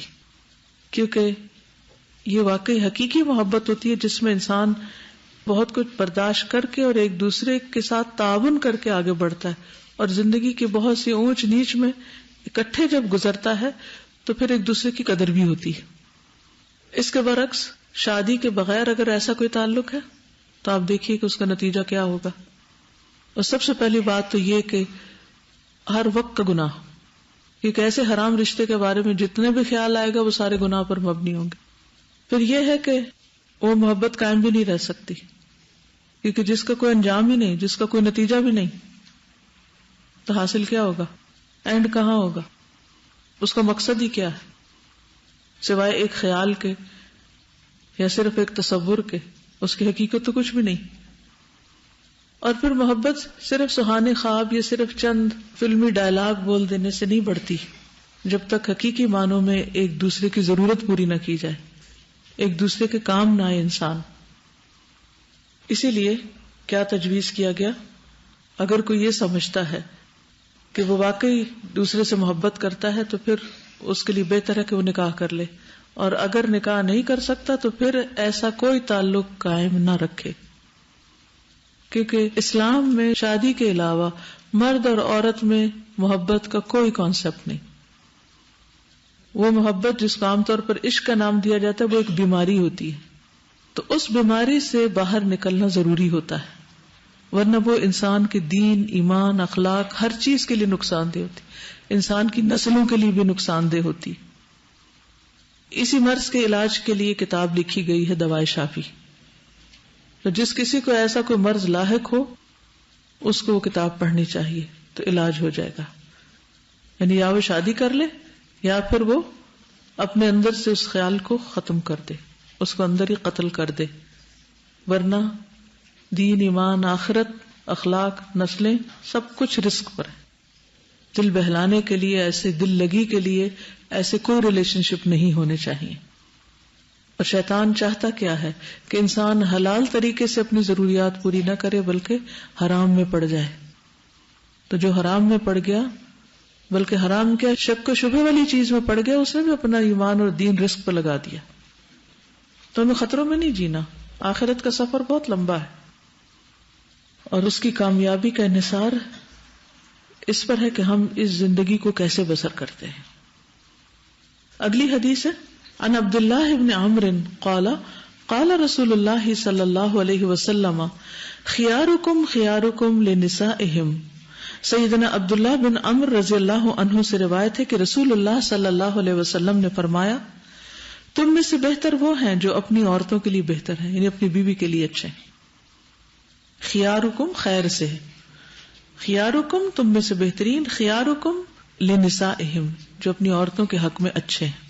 کیونکہ یہ واقعی حقیقی محبت ہوتی ہے جس میں انسان بہت کچھ برداشت کر کے اور ایک دوسرے کے ساتھ تعاون کر کے آگے بڑھتا ہے اور زندگی کی بہت سی اونچ نیچ میں اکٹھے جب گزرتا ہے تو پھر ایک دوسرے کی قدر بھی ہوتی ہے. اس کے برعکس شادی کے بغیر اگر ایسا کوئی تعلق ہے تو آپ دیکھیے کہ اس کا نتیجہ کیا ہوگا. اور سب سے پہلی بات تو یہ کہ ہر وقت کا گناہ، کیونکہ ایسے حرام رشتے کے بارے میں جتنے بھی خیال آئے گا وہ سارے گناہ پر مبنی ہوں گے. پھر یہ ہے کہ وہ محبت قائم بھی نہیں رہ سکتی، کیونکہ جس کا کوئی انجام ہی نہیں، جس کا کوئی نتیجہ بھی نہیں، تو حاصل کیا ہوگا؟ اینڈ کہاں ہوگا؟ اس کا مقصد ہی کیا ہے سوائے ایک خیال کے یا صرف ایک تصور کے؟ اس کی حقیقت تو کچھ بھی نہیں. اور پھر محبت صرف سہانے خواب یا صرف چند فلمی ڈائلاگ بول دینے سے نہیں بڑھتی جب تک حقیقی معنوں میں ایک دوسرے کی ضرورت پوری نہ کی جائے، ایک دوسرے کے کام نہ آئے انسان. اسی لیے کیا تجویز کیا گیا؟ اگر کوئی یہ سمجھتا ہے کہ وہ واقعی دوسرے سے محبت کرتا ہے تو پھر اس کے لیے بہتر ہے کہ وہ نکاح کر لے، اور اگر نکاح نہیں کر سکتا تو پھر ایسا کوئی تعلق قائم نہ رکھے، کیونکہ اسلام میں شادی کے علاوہ مرد اور عورت میں محبت کا کوئی کانسیپٹ نہیں. وہ محبت جس کو عام طور پر عشق کا نام دیا جاتا ہے وہ ایک بیماری ہوتی ہے، تو اس بیماری سے باہر نکلنا ضروری ہوتا ہے، ورنہ وہ انسان کے دین، ایمان، اخلاق ہر چیز کے لیے نقصان دہ ہوتی، انسان کی نسلوں کے لیے بھی نقصان دہ ہوتی. اسی مرض کے علاج کے لیے کتاب لکھی گئی ہے دوائے شافی. تو جس کسی کو ایسا کوئی مرض لاحق ہو اس کو وہ کتاب پڑھنی چاہیے، تو علاج ہو جائے گا. یعنی یا وہ شادی کر لے یا پھر وہ اپنے اندر سے اس خیال کو ختم کر دے، اس کو اندر ہی قتل کر دے، ورنہ دین، ایمان، آخرت، اخلاق، نسلیں سب کچھ رسک پر ہے. دل بہلانے کے لیے، ایسے دل لگی کے لیے ایسے کوئی ریلیشن شپ نہیں ہونے چاہیے. اور شیطان چاہتا کیا ہے کہ انسان حلال طریقے سے اپنی ضروریات پوری نہ کرے بلکہ حرام میں پڑ جائے. تو جو حرام میں پڑ گیا، بلکہ حرام کیا شک و شبہ والی چیز میں پڑ گیا، اس نے بھی اپنا ایمان اور دین رزق پر لگا دیا. تو ہمیں خطروں میں نہیں جینا. آخرت کا سفر بہت لمبا ہے اور اس کی کامیابی کا انحصار اس پر ہے کہ ہم اس زندگی کو کیسے بسر کرتے ہیں. اگلی حدیث ہے عن عبداللہ ابن عمرو قال قال رسول اللہ صلی اللہ علیہ وسلم خیارکم خیارکم لنسائہم. سیدنا عبداللہ بن عمرو رضی اللہ عنہ سے روایت ہے کہ رسول اللہ صلی اللہ علیہ وسلم نے فرمایا تم میں سے بہتر وہ ہیں جو اپنی عورتوں کے لیے بہتر ہیں، یعنی اپنی بیوی کے لیے اچھے ہیں. خیارکم خیر سے ہے، خیارکم تم میں سے بہترین، خیارکم لنسائہم جو اپنی عورتوں کے حق میں اچھے ہیں.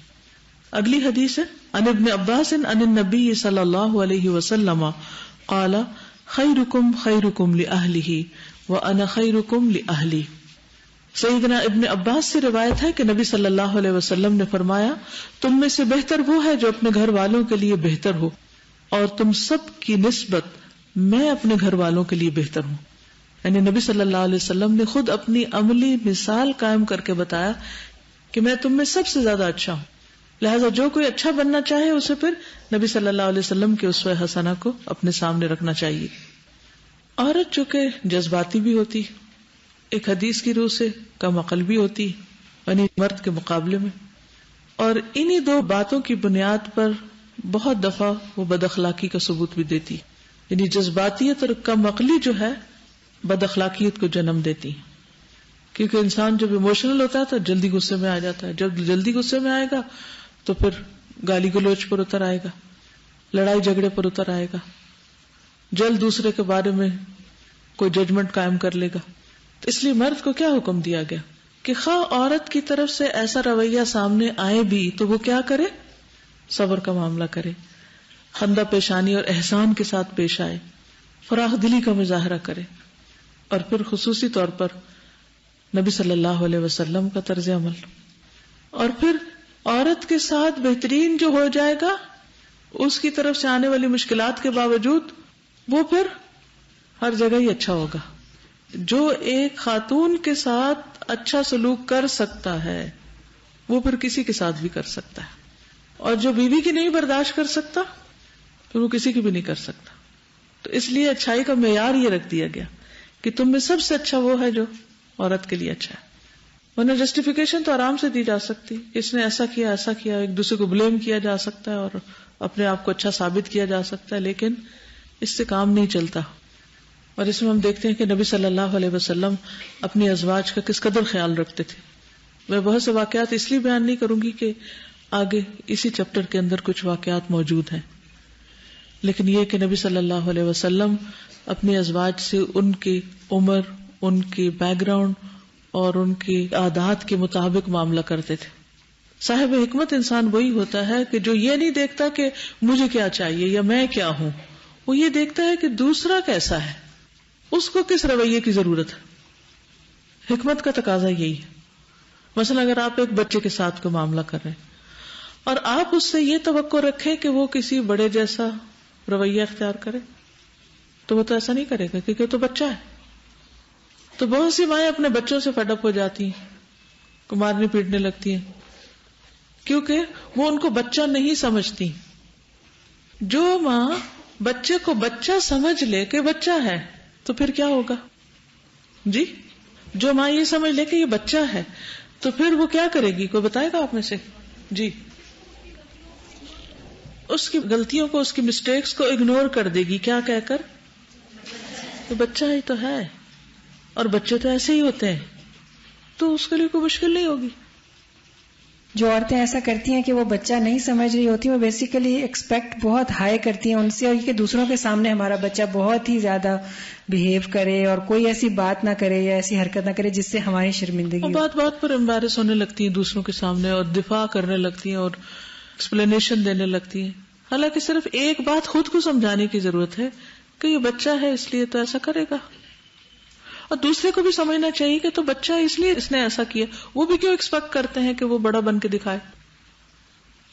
اگلی حدیث ہے عن ابن عباس عن النبی صلی اللہ علیہ وسلم قال خیرکم خیرکم لأہلہ وانا خیرکم لأہلی. سیدنا ابن عباس سے روایت ہے کہ نبی صلی اللہ علیہ وسلم نے فرمایا تم میں سے بہتر وہ ہے جو اپنے گھر والوں کے لیے بہتر ہو، اور تم سب کی نسبت میں اپنے گھر والوں کے لیے بہتر ہوں. یعنی نبی صلی اللہ علیہ وسلم نے خود اپنی عملی مثال قائم کر کے بتایا کہ میں تم میں سب سے زیادہ اچھا ہوں. لہذا جو کوئی اچھا بننا چاہے اسے پھر نبی صلی اللہ علیہ وسلم کے اسوہ حسنہ کو اپنے سامنے رکھنا چاہیے. عورت چونکہ جذباتی بھی ہوتی، ایک حدیث کی روح سے کم عقل بھی ہوتی، یعنی مرد کے مقابلے میں، اور انہی دو باتوں کی بنیاد پر بہت دفعہ وہ بد اخلاقی کا ثبوت بھی دیتی. یعنی جذباتیت اور کم عقلی جو ہے بد اخلاقیت کو جنم دیتی، کیونکہ انسان جب ایموشنل ہوتا ہے تو جلدی غصے میں آ جاتا ہے. جب جلدی غصے میں آئے گا تو پھر گالی گلوچ پر اتر آئے گا، لڑائی جھگڑے پر اتر آئے گا، جلد دوسرے کے بارے میں کوئی ججمنٹ قائم کر لے گا. اس لیے مرد کو کیا حکم دیا گیا کہ خواہ عورت کی طرف سے ایسا رویہ سامنے آئے بھی تو وہ کیا کرے؟ صبر کا معاملہ کرے، خندہ پیشانی اور احسان کے ساتھ پیش آئے، فراخ دلی کا مظاہرہ کرے. اور پھر خصوصی طور پر نبی صلی اللہ علیہ وسلم کا طرز عمل. اور پھر عورت کے ساتھ بہترین جو ہو جائے گا اس کی طرف سے آنے والی مشکلات کے باوجود وہ پھر ہر جگہ ہی اچھا ہوگا. جو ایک خاتون کے ساتھ اچھا سلوک کر سکتا ہے وہ پھر کسی کے ساتھ بھی کر سکتا ہے، اور جو بیوی کی نہیں برداشت کر سکتا پھر وہ کسی کی بھی نہیں کر سکتا. تو اس لیے اچھائی کا معیار یہ رکھ دیا گیا کہ تم میں سب سے اچھا وہ ہے جو عورت کے لیے اچھا ہے. ورنہ جسٹیفیکیشن تو آرام سے دی جا سکتی، اس نے ایسا کیا، ایک دوسرے کو بلیم کیا جا سکتا ہے اور اپنے آپ کو اچھا ثابت کیا جا سکتا ہے، لیکن اس سے کام نہیں چلتا. اور اس میں ہم دیکھتے ہیں کہ نبی صلی اللہ علیہ وسلم اپنی ازواج کا کس قدر خیال رکھتے تھے. میں بہت سے واقعات اس لیے بیان نہیں کروں گی کہ آگے اسی چیپٹر کے اندر کچھ واقعات موجود ہیں، لیکن یہ کہ نبی صلی اللہ علیہ وسلم اپنی ازواج سے ان کی عمر، ان کی بیک گراؤنڈ اور ان کی عادات کے مطابق معاملہ کرتے تھے. صاحب حکمت انسان وہی ہوتا ہے کہ جو یہ نہیں دیکھتا کہ مجھے کیا چاہیے یا میں کیا ہوں، وہ یہ دیکھتا ہے کہ دوسرا کیسا ہے، اس کو کس رویے کی ضرورت ہے. حکمت کا تقاضا یہی ہے. مثلا اگر آپ ایک بچے کے ساتھ کوئی معاملہ کر رہے ہیں اور آپ اس سے یہ توقع رکھیں کہ وہ کسی بڑے جیسا رویہ اختیار کرے، تو وہ تو ایسا نہیں کرے گا کیونکہ وہ تو بچہ ہے. تو بہت سی مائیں اپنے بچوں سے فیڈ اپ ہو جاتی ہیں، کو مارنے پیٹنے لگتی ہیں، کیونکہ وہ ان کو بچہ نہیں سمجھتی. جو ماں بچے کو بچہ سمجھ لے کہ بچہ ہے تو پھر کیا ہوگا جی؟ جو ماں یہ سمجھ لے کہ یہ بچہ ہے تو پھر وہ کیا کرے گی؟ کوئی بتائے گا آپ میں سے؟ جی، اس کی غلطیوں کو، اس کی مسٹیکس کو اگنور کر دے گی. کیا کہہ کر؟ تو بچہ ہی تو ہے، اور بچے تو ایسے ہی ہوتے ہیں، تو اس کے لیے کوئی مشکل نہیں ہوگی. جو عورتیں ایسا کرتی ہیں کہ وہ بچہ نہیں سمجھ رہی ہوتی، وہ بیسیکلی ایکسپیکٹ بہت ہائی کرتی ہیں ان سے، اور کہ دوسروں کے سامنے ہمارا بچہ بہت ہی زیادہ بہیو کرے اور کوئی ایسی بات نہ کرے یا ایسی حرکت نہ کرے جس سے ہماری شرمندگی ہو. بات بات پر امبیرس ہونے لگتی ہیں دوسروں کے سامنے، اور دفاع کرنے لگتی ہیں اور ایکسپلینیشن دینے لگتی ہیں. حالانکہ صرف ایک بات خود کو سمجھانے کی ضرورت ہے کہ یہ بچہ ہے اس لیے تو ایسا کرے گا، اور دوسرے کو بھی سمجھنا چاہیے کہ تو بچہ ہے اس لیے اس نے ایسا کیا. وہ بھی کیوں ایکسپیکٹ کرتے ہیں کہ وہ بڑا بن کے دکھائے؟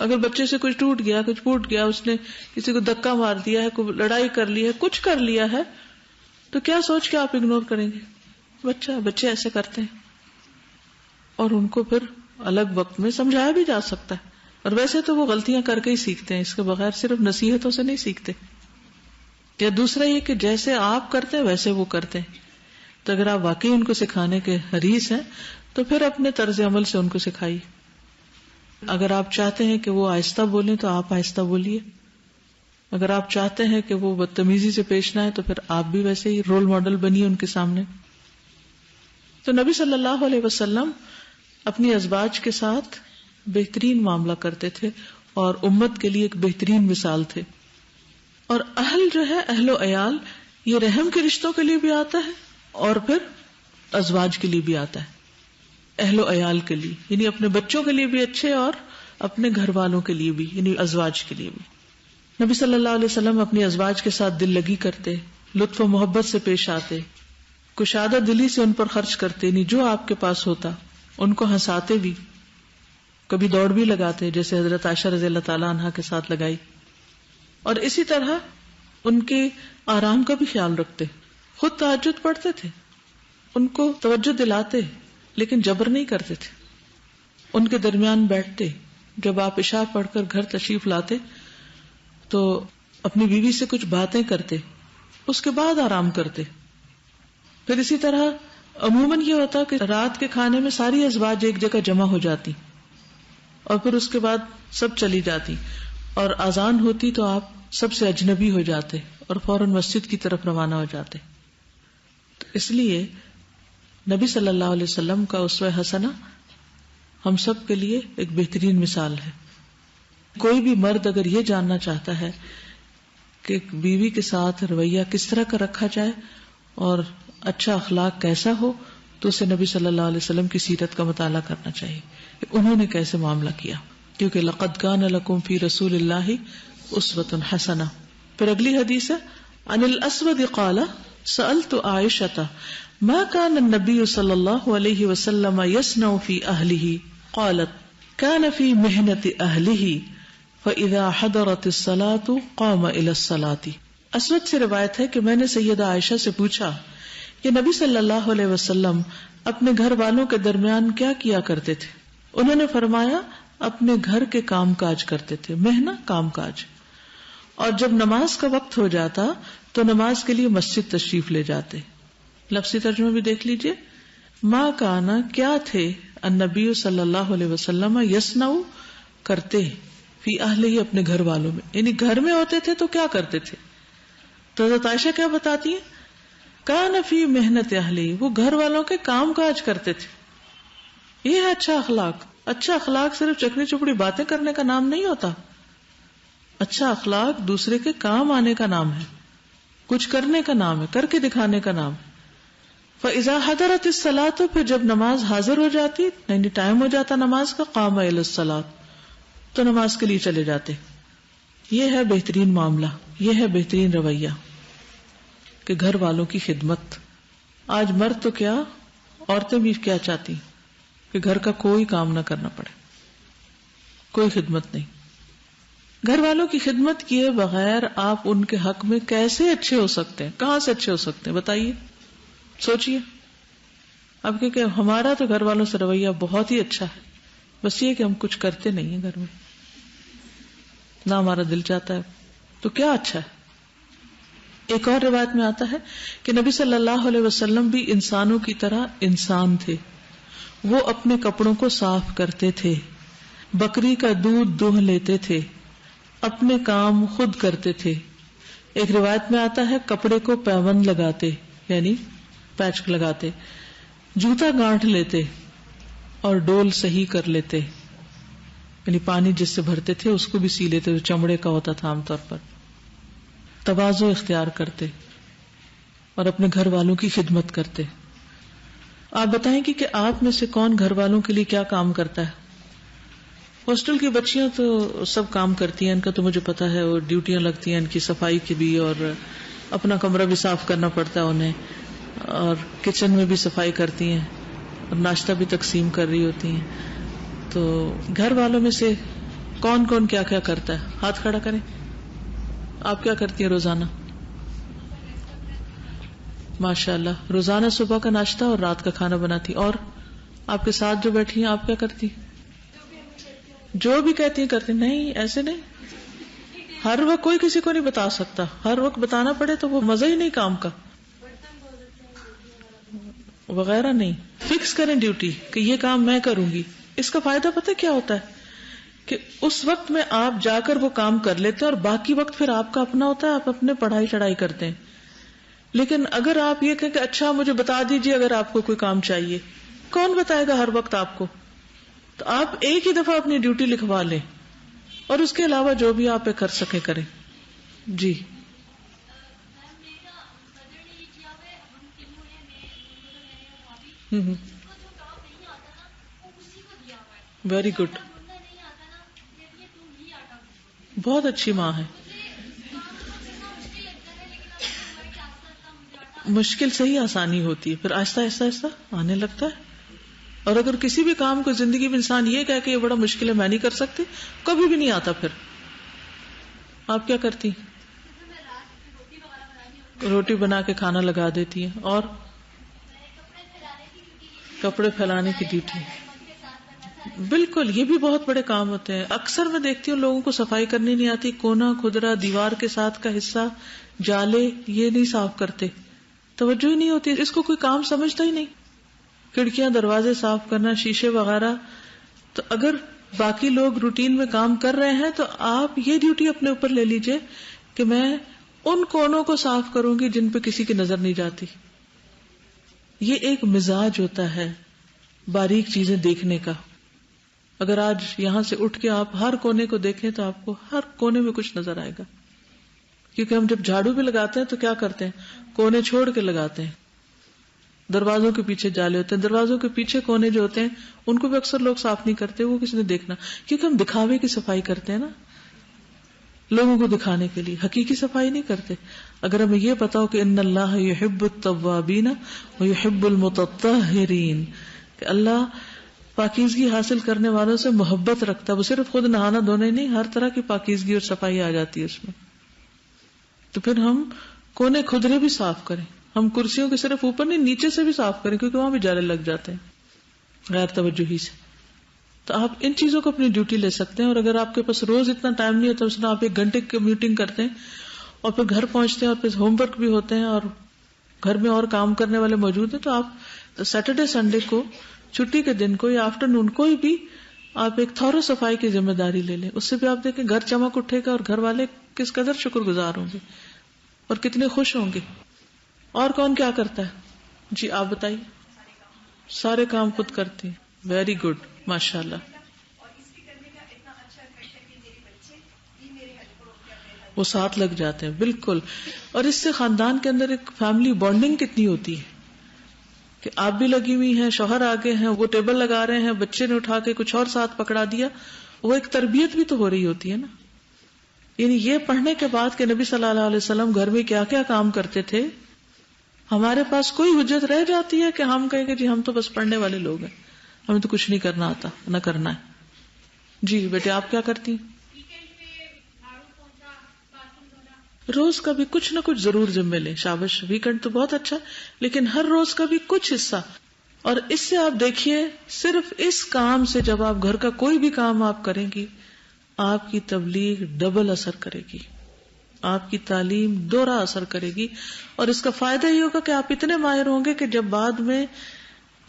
اگر بچے سے کچھ ٹوٹ گیا، کچھ پھوٹ گیا، اس نے کسی کو دھکا مار دیا ہے، کوئی لڑائی کر لی ہے، کچھ کر لیا ہے، تو کیا سوچ کے آپ اگنور کریں گے؟ بچہ، بچے ایسے کرتے ہیں. اور ان کو پھر الگ وقت میں سمجھایا بھی جا سکتا ہے. اور ویسے تو وہ غلطیاں کر کے ہی سیکھتے ہیں، اس کے بغیر صرف نصیحتوں سے نہیں سیکھتے. یا دوسرا یہ کہ جیسے آپ کرتے ہیں ویسے وہ کرتے ہیں. تو اگر آپ واقعی ان کو سکھانے کے حریص ہیں تو پھر اپنے طرز عمل سے ان کو سکھائیے. اگر آپ چاہتے ہیں کہ وہ آہستہ بولیں تو آپ آہستہ بولیے. اگر آپ چاہتے ہیں کہ وہ بدتمیزی سے پیش نہ آئے تو پھر آپ بھی ویسے ہی رول ماڈل بنیے ان کے سامنے. تو نبی صلی اللہ علیہ وسلم اپنی ازواج کے ساتھ بہترین معاملہ کرتے تھے اور امت کے لیے ایک بہترین مثال تھے. اور اہل جو ہے، اہل و عیال، یہ رحم کے رشتوں کے لیے بھی آتا ہے اور پھر ازواج کے لیے بھی آتا ہے. اہل و عیال کے لیے یعنی اپنے بچوں کے لیے بھی اچھے، اور اپنے گھر والوں کے لیے بھی یعنی ازواج کے لیے بھی. نبی صلی اللہ علیہ وسلم اپنی ازواج کے ساتھ دل لگی کرتے، لطف و محبت سے پیش آتے، کشادہ دلی سے ان پر خرچ کرتے، یعنی جو آپ کے پاس ہوتا ان کو ہنساتے بھی، کبھی دوڑ بھی لگاتے جیسے حضرت عائشہ رضی اللہ تعالی عنہا کے ساتھ لگائی. اور اسی طرح ان کے آرام کا بھی خیال رکھتے. خود تہجد پڑھتے تھے، ان کو توجہ دلاتے لیکن جبر نہیں کرتے تھے. ان کے درمیان بیٹھتے، جب آپ عشاء پڑھ کر گھر تشریف لاتے تو اپنی بیوی سے کچھ باتیں کرتے، اس کے بعد آرام کرتے. پھر اسی طرح عموماً یہ ہوتا کہ رات کے کھانے میں ساری ازواج ایک جگہ جمع ہو جاتی اور پھر اس کے بعد سب چلی جاتی، اور اذان ہوتی تو آپ سب سے اجنبی ہو جاتے اور فوراً مسجد کی طرف روانہ ہو جاتے. تو اس لیے نبی صلی اللہ علیہ وسلم کا اسوہ حسنہ ہم سب کے لیے ایک بہترین مثال ہے. کوئی بھی مرد اگر یہ جاننا چاہتا ہے کہ ایک بیوی کے ساتھ رویہ کس طرح کا رکھا جائے اور اچھا اخلاق کیسا ہو، تو اسے نبی صلی اللہ علیہ وسلم کی سیرت کا مطالعہ کرنا چاہیے کہ انہوں نے کیسے معاملہ کیا. کیونکہ لقد کان لکم فی رسول اللہ اسوۃ حسنہ. پھر اگلی حدیث ہے عن الاسود قال سألت عائشۃ ما كان النبي صلی اللہ علیہ وسلم يصنع في اہلہ قالت كان في محنة اہلہ فاذا حضرت الصلاة قام الى الصلاة. اسود سے روایت ہے کہ میں نے سیدہ عائشہ سے پوچھا کہ نبی صلی اللہ علیہ وسلم اپنے گھر والوں کے درمیان کیا کیا کرتے تھے. انہوں نے فرمایا اپنے گھر کے کام کاج کرتے تھے، محنہ کام کاج. اور جب نماز کا وقت ہو جاتا تو نماز کے لیے مسجد تشریف لے جاتے. لفظی ترجمہ بھی دیکھ لیجئے. ما کانا کیا تھے النبی صلی اللہ علیہ وسلم یصنع کرتے فی اہلہ اپنے گھر والوں میں، یعنی گھر میں ہوتے تھے تو کیا کرتے تھے. تو حضرت عائشہ کیا بتاتی ہیں؟ کان فی محنت اہلی، وہ گھر والوں کے کام کاج کرتے تھے. یہ ہے اچھا اخلاق. اچھا اخلاق صرف چکری چپڑی باتیں کرنے کا نام نہیں ہوتا. اچھا اخلاق دوسرے کے کام آنے کا نام ہے، کچھ کرنے کا نام ہے، کر کے دکھانے کا نام. فَإِذَا حَضَرَتِ الصَّلَاةُ، پھر جب نماز حاضر ہو جاتی، یعنی ٹائم ہو جاتا نماز کا، قام إِلَى الصَّلَاةِ، تو نماز کے لیے چلے جاتے. یہ ہے بہترین معاملہ، یہ ہے بہترین رویہ کہ گھر والوں کی خدمت. آج مرد تو کیا، عورتیں بھی کیا چاہتی کہ گھر کا کوئی کام نہ کرنا پڑے، کوئی خدمت نہیں. گھر والوں کی خدمت کیے بغیر آپ ان کے حق میں کیسے اچھے ہو سکتے ہیں؟ کہاں سے اچھے ہو سکتے ہیں بتائیے، سوچئے. اب کیونکہ ہمارا تو گھر والوں سے رویہ بہت ہی اچھا ہے، بس یہ کہ ہم کچھ کرتے نہیں ہیں گھر میں، نہ ہمارا دل چاہتا ہے. تو کیا اچھا ہے. ایک اور روایت میں آتا ہے کہ نبی صلی اللہ علیہ وسلم بھی انسانوں کی طرح انسان تھے. وہ اپنے کپڑوں کو صاف کرتے تھے، بکری کا دودھ دوہ لیتے تھے، اپنے کام خود کرتے تھے. ایک روایت میں آتا ہے کپڑے کو پیوند لگاتے، یعنی پیچ لگاتے، جوتا گانٹھ لیتے اور ڈول صحیح کر لیتے، یعنی پانی جس سے بھرتے تھے اس کو بھی سی لیتے، جو چمڑے کا ہوتا تھا عام طور پر. تواضع اختیار کرتے اور اپنے گھر والوں کی خدمت کرتے. آپ بتائیں کہ آپ میں سے کون گھر والوں کے لیے کیا کام کرتا ہے؟ ہاسٹل کی بچیاں تو سب کام کرتی ہیں، ان کا تو مجھے پتا ہے، اور ڈیوٹیاں لگتی ہیں ان کی صفائی کی بھی، اور اپنا کمرہ بھی صاف کرنا پڑتا ہے انہیں، اور کچن میں بھی صفائی کرتی ہیں اور ناشتہ بھی تقسیم کر رہی ہوتی ہیں. تو گھر والوں میں سے کون کون کیا کیا کرتا ہے؟ ہاتھ کھڑا کریں. آپ کیا کرتی ہیں روزانہ؟ ماشاء اللہ، روزانہ صبح کا ناشتہ اور رات کا کھانا بناتی. اور آپ کے ساتھ جو بیٹھی ہیں آپ کیا کرتی؟ جو بھی کہتی ہیں کرتی. نہیں ایسے نہیں، ہر وقت کوئی کسی کو نہیں بتا سکتا، ہر وقت بتانا پڑے تو وہ مزہ ہی نہیں کام کا وغیرہ. نہیں، فکس کریں ڈیوٹی کہ یہ کام میں کروں گی. اس کا فائدہ پتہ کیا ہوتا ہے کہ اس وقت میں آپ جا کر وہ کام کر لیتے ہیں اور باقی وقت پھر آپ کا اپنا ہوتا ہے، آپ اپنے پڑھائی چڑھائی کرتے ہیں. لیکن اگر آپ یہ کہیں کہ اچھا مجھے بتا دیجئے اگر آپ کو کوئی کام چاہیے، کون بتائے گا ہر وقت آپ کو؟ تو آپ ایک ہی دفعہ اپنی ڈیوٹی لکھوا لیں اور اس کے علاوہ جو بھی آپ کر سکیں کریں. جی ویری گڈ، بہت اچھی ماں ہے. مشکل سے ہی آسانی ہوتی ہے، پھر آہستہ آہستہ آہستہ آنے لگتا ہے. اور اگر کسی بھی کام کو زندگی میں انسان یہ کہہ کہ یہ بڑا مشکل ہے میں نہیں کر سکتی، کبھی بھی نہیں آتا. پھر آپ کیا کرتی؟ روٹی بنا کے کھانا لگا دیتی ہیں، اور کپڑے پھیلانے کی ڈیوٹی. بالکل، یہ بھی بہت بڑے کام ہوتے ہیں. اکثر میں دیکھتی ہوں لوگوں کو صفائی کرنی نہیں آتی، کونا کھدرا دیوار کے ساتھ کا حصہ جالے یہ نہیں صاف کرتے، توجہ ہی نہیں ہوتی، اس کو کوئی کام سمجھتا ہی نہیں. کھڑکیاں دروازے صاف کرنا، شیشے وغیرہ. تو اگر باقی لوگ روٹین میں کام کر رہے ہیں تو آپ یہ ڈیوٹی اپنے اوپر لے لیجئے کہ میں ان کونوں کو صاف کروں گی جن پہ کسی کی نظر نہیں جاتی. یہ ایک مزاج ہوتا ہے باریک چیزیں دیکھنے کا. اگر آج یہاں سے اٹھ کے آپ ہر کونے کو دیکھیں تو آپ کو ہر کونے میں کچھ نظر آئے گا. کیونکہ ہم جب جھاڑو بھی لگاتے ہیں تو کیا کرتے ہیں؟ کونے چھوڑ کے لگاتے ہیں. دروازوں کے پیچھے جالے ہوتے ہیں، دروازوں کے پیچھے کونے جو ہوتے ہیں ان کو بھی اکثر لوگ صاف نہیں کرتے، وہ کس نے دیکھنا. کیونکہ ہم دکھاوے کی صفائی کرتے ہیں نا، لوگوں کو دکھانے کے لیے، حقیقی صفائی نہیں کرتے. اگر ہمیں یہ پتا ہو کہ ان اللہ یحب التوابین ویحب المتطہرین، کہ اللہ پاکیزگی حاصل کرنے والوں سے محبت رکھتا ہے، وہ صرف خود نہانا دھونا ہی نہیں، ہر طرح کی پاکیزگی اور صفائی آ جاتی ہے اس میں. تو پھر ہم کونے کھدرے بھی صاف کریں، ہم کرسیوں کے صرف اوپر نہیں نیچے سے بھی صاف کریں، کیونکہ وہاں بھی جالے لگ جاتے ہیں غیر توجہی سے. تو آپ ان چیزوں کو اپنی ڈیوٹی لے سکتے ہیں. اور اگر آپ کے پاس روز اتنا ٹائم نہیں ہوتا، مثلا آپ 1 گھنٹے کی میٹنگ کرتے ہیں اور پھر گھر پہنچتے ہیں اور پھر ہوم ورک بھی ہوتے ہیں اور گھر میں اور کام کرنے والے موجود ہیں، تو آپ سیٹرڈے سنڈے کو، چھٹی کے دن کو یا آفٹرنون کو ہی بھی آپ ایک تھورو صفائی کی ذمہ داری لے لیں. اس سے بھی آپ دیکھیں گھر چمک اٹھے گا اور گھر والے کس قدر شکر گزار ہوں گے. اور کتنے خوش ہوں گے. اور کون کیا کرتا ہے؟ جی آپ بتائیے. سارے کام خود کرتے ہیں. ویری گڈ، ماشاء اللہ. وہ ساتھ لگ جاتے ہیں. بالکل. اور اس سے خاندان کے اندر ایک فیملی بانڈنگ کتنی ہوتی ہے کہ آپ بھی لگی ہوئی ہیں، شوہر آگے ہیں، وہ ٹیبل لگا رہے ہیں، بچے نے اٹھا کے کچھ اور ساتھ پکڑا دیا. وہ ایک تربیت بھی تو ہو رہی ہوتی ہے نا. یعنی یہ پڑھنے کے بعد کہ نبی صلی اللہ علیہ وسلم گھر میں کیا کیا کام کرتے تھے، ہمارے پاس کوئی حجت رہ جاتی ہے کہ ہم کہیں گے جی ہم تو بس پڑھنے والے لوگ ہیں، ہمیں تو کچھ نہیں کرنا آتا، نہ کرنا ہے. جی بیٹے آپ کیا کرتی ہیں؟ روز کا بھی کچھ نہ کچھ ضرور ذمہ لیں. شاباش، ویکنڈ تو بہت اچھا، لیکن ہر روز کا بھی کچھ حصہ. اور اس سے آپ دیکھیے، صرف اس کام سے جب آپ گھر کا کوئی بھی کام آپ کریں گی، آپ کی تبلیغ ڈبل اثر کرے گی، آپ کی تعلیم دوہرا اثر کرے گی. اور اس کا فائدہ یہ ہوگا کہ آپ اتنے ماہر ہوں گے کہ جب بعد میں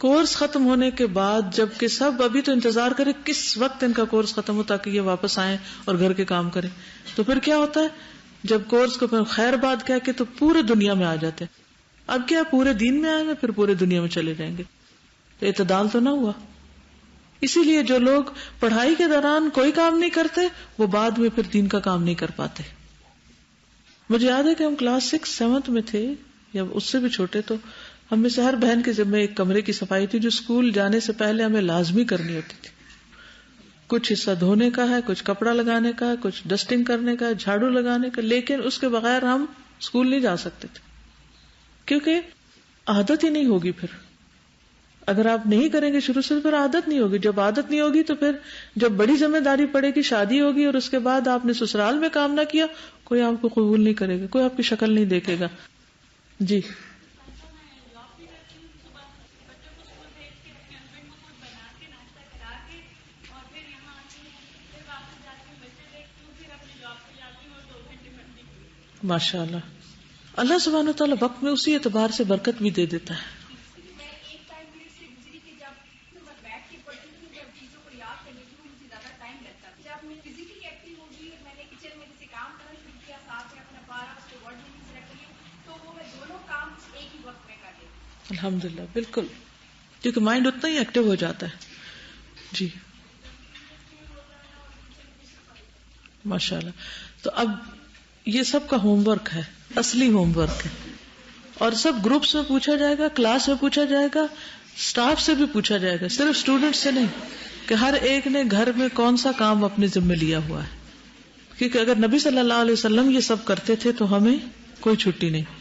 کورس ختم ہونے کے بعد، جب کہ سب ابھی تو انتظار کرے کس وقت ان کا کورس ختم ہو تاکہ یہ واپس آئیں اور گھر کے کام کریں، تو پھر کیا ہوتا ہے جب کورس کو پھر خیر بات کہہ کے تو پورے دنیا میں آ جاتے ہیں. اب کیا پورے دین میں آئے گے، پھر پورے دنیا میں چلے جائیں گے. تو اعتدال تو نہ ہوا. اسی لیے جو لوگ پڑھائی کے دوران کوئی کام نہیں کرتے، وہ بعد میں پھر دین کا کام نہیں کر پاتے. مجھے یاد ہے کہ ہم کلاس 6 7 میں تھے یا اس سے بھی چھوٹے، تو ہم میں سے ہر بہن کے ذمہ ایک کمرے کی صفائی تھی جو اسکول جانے سے پہلے ہمیں لازمی کرنی ہوتی تھی. کچھ حصہ دھونے کا ہے، کچھ کپڑا لگانے کا ہے، کچھ ڈسٹنگ کرنے کا ہے، جھاڑو لگانے کا، لیکن اس کے بغیر ہم اسکول نہیں جا سکتے تھے کیونکہ عادت ہی نہیں ہوگی. پھر اگر آپ نہیں کریں گے شروع سے پھر عادت نہیں ہوگی. جب عادت نہیں ہوگی تو پھر جب بڑی ذمہ داری پڑے گی، شادی ہوگی اور اس کے بعد آپ نے سسرال میں کام نہ کیا، کوئی آپ کو قبول نہیں کرے گا، کوئی آپ کی شکل نہیں دیکھے گا. جی ماشاء اللہ. اللہ سبحانہ و تعالیٰ وقت میں اسی اعتبار سے برکت بھی دے دیتا ہے. الحمدللہ، بالکل، کیونکہ مائنڈ اتنا ہی ایکٹیو ہو جاتا ہے. جی ماشاء اللہ. تو اب یہ سب کا ہوم ورک ہے، اصلی ہوم ورک ہے، اور سب گروپس میں پوچھا جائے گا، کلاس میں پوچھا جائے گا، سٹاف سے بھی پوچھا جائے گا، صرف اسٹوڈنٹ سے نہیں کہ ہر ایک نے گھر میں کون سا کام اپنے ذمہ لیا ہوا ہے. کیونکہ اگر نبی صلی اللہ علیہ وسلم یہ سب کرتے تھے تو ہمیں کوئی چھٹی نہیں.